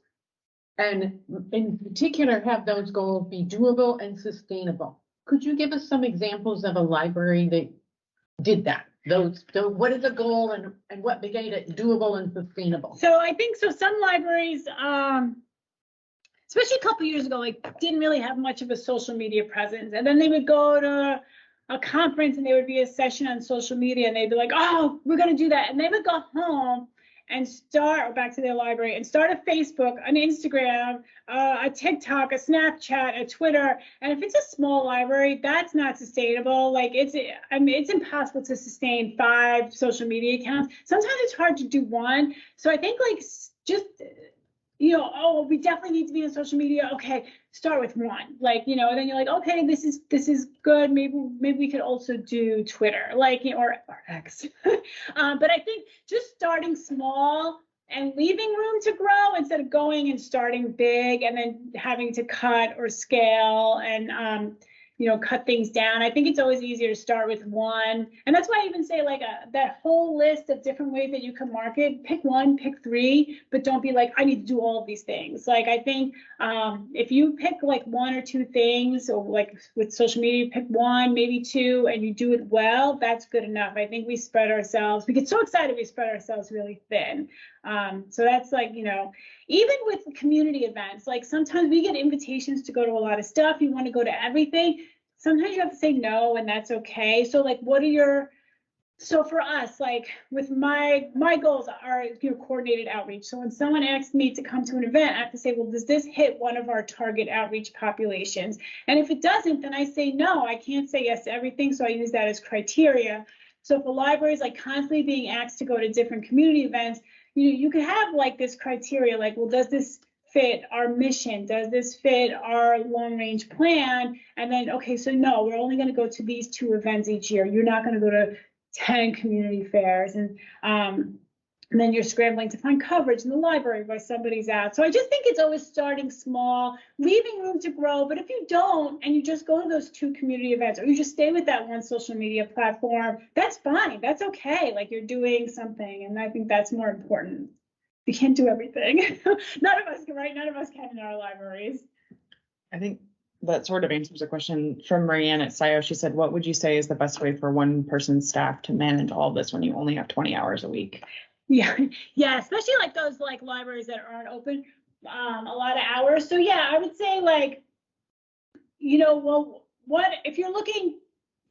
And in particular, have those goals be doable and sustainable. Could you give us some examples of a library that did that? So what is the goal and what made it doable and sustainable? So I think some libraries, especially a couple years ago, didn't really have much of a social media presence. And then they would go to a conference and there would be a session on social media and they'd be like, oh, we're going to do that. And they would go home and start back to their library and start a Facebook, an Instagram, a TikTok, a Snapchat, a Twitter. And if it's a small library, that's not sustainable. Like it's impossible to sustain 5 social media accounts. Sometimes it's hard to do one. So I think like just, oh, we definitely need to be on social media. Okay, start with one. Like, and then you're like, okay, this is good. Maybe we could also do Twitter, like, or X. But I think just starting small and leaving room to grow instead of going and starting big and then having to cut or scale and cut things down. I think it's always easier to start with one. And that's why I even say like that whole list of different ways that you can market, pick 1, pick 3, but don't be like, I need to do all of these things. Like, I think if you pick like 1 or 2 things, or like with social media, pick 1, maybe 2, and you do it well, that's good enough. I think we get so excited, we spread ourselves really thin. So that's like, even with community events, like sometimes we get invitations to go to a lot of stuff. You want to go to everything. Sometimes you have to say no, and that's okay. So like, so for us, like with my goals are, coordinated outreach. So when someone asks me to come to an event, I have to say, well, does this hit one of our target outreach populations? And if it doesn't, then I say no. I can't say yes to everything. So I use that as criteria. So for libraries, like constantly being asked to go to different community events, you could have like this criteria, like, well, does this fit our mission? Does this fit our long range plan? And then, okay, so no, we're only going to go to these 2 events each year. You're not going to go to 10 community fairs. And then you're scrambling to find coverage in the library while somebody's out. So I just think it's always starting small, leaving room to grow. But if you don't, and you just go to those 2 community events, or you just stay with that one social media platform, that's fine. That's okay. Like, you're doing something. And I think that's more important. We can't do everything. None of us can, right? None of us can in our libraries. I think that sort of answers a question from Marianne at SIO. She said, what would you say is the best way for one person's staff to manage all this when you only have 20 hours a week? Yeah, especially like those like libraries that aren't open a lot of hours. So yeah, I would say like, well, what if you're looking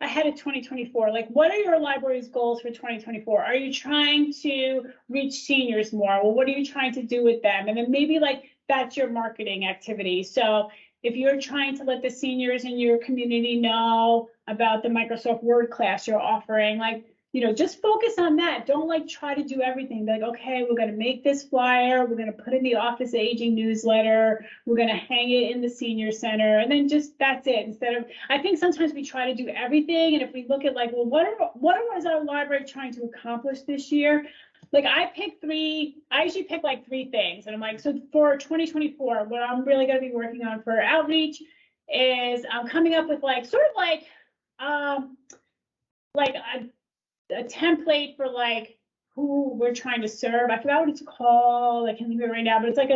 ahead of 2024, like what are your library's goals for 2024? Are you trying to reach seniors more? Well, what are you trying to do with them? And then maybe like that's your marketing activity. So if you're trying to let the seniors in your community know about the Microsoft Word class you're offering, like, just focus on that. Don't like try to do everything. Be like, okay, we're going to make this flyer. We're going to put in the Office Aging newsletter. We're going to hang it in the senior center. And then just, that's it. Instead of, I think sometimes we try to do everything. And if we look at like, well, what is our library trying to accomplish this year? Like I usually pick like 3 things. And I'm like, so for 2024, what I'm really going to be working on for outreach is I'm coming up with like, sort of like a template for like who we're trying to serve. I forgot what it's called. I can't think of it right now, but it's like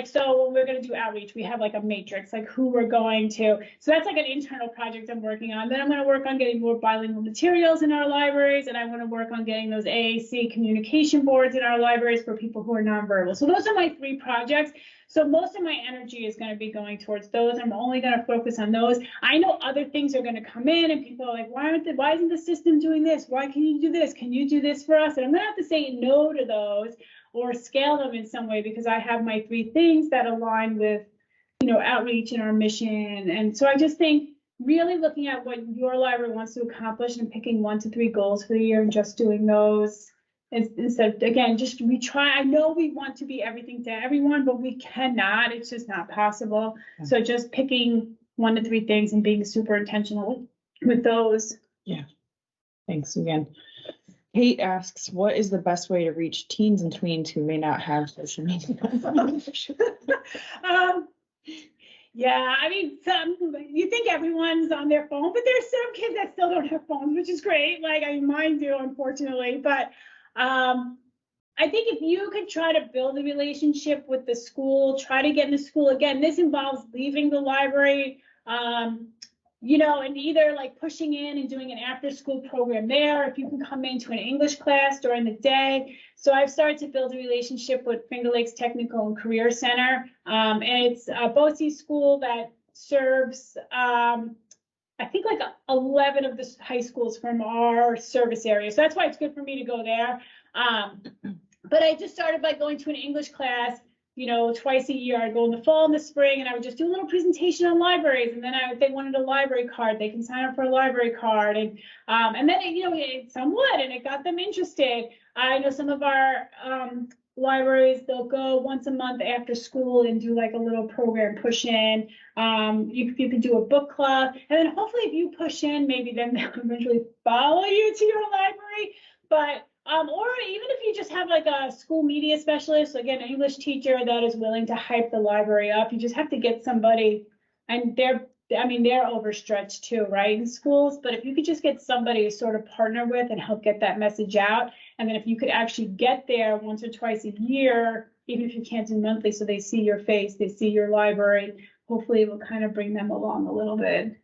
so when we're going to do outreach, we have like a matrix, like who we're going to. So that's like an internal project I'm working on. Then I'm going to work on getting more bilingual materials in our libraries. And I want to work on getting those AAC communication boards in our libraries for people who are nonverbal. So those are my 3 projects. So most of my energy is going to be going towards those. I'm only going to focus on those. I know other things are going to come in and people are like, why isn't the system doing this? Why can you do this? Can you do this for us? And I'm going to have to say no to those or scale them in some way because I have my 3 things that align with, outreach and our mission. And so I just think really looking at what your library wants to accomplish and picking 1 to 3 goals for the year and just doing those. Instead, again, I know we want to be everything to everyone, but we cannot. It's just not possible. Yeah. So just picking 1 to 3 things and being super intentional with those. Yeah. Thanks again. Kate asks, what is the best way to reach teens and tweens who may not have social media? Yeah, I mean, you think everyone's on their phone, but there's some kids that still don't have phones, which is great. Like, I mean, mine do, unfortunately, but I think if you could try to build a relationship with the school, try to get in the school. Again, this involves leaving the library, and either like pushing in and doing an after school program there. If you can come into an English class during the day. So I've started to build a relationship with Finger Lakes Technical and Career Center. And it's a BOCES school that serves, I think like 11 of the high schools from our service area. So that's why it's good for me to go there. But I just started by going to an English class, twice a year. I'd go in the fall and the spring, and I would just do a little presentation on libraries. And then they wanted a library card. They can sign up for a library card. And then, some would, and it got them interested. I know some of our libraries, they'll go once a month after school and do like a little program push in. You can do a book club. And then hopefully if you push in, maybe then they'll eventually follow you to your library. But or even if you just have like a school media specialist, again, an English teacher that is willing to hype the library up, you just have to get somebody, and they're overstretched too, right, in schools. But if you could just get somebody to sort of partner with and help get that message out, and then if you could actually get there once or twice a year, even if you can't do monthly, so they see your face, they see your library, hopefully it will kind of bring them along a little bit.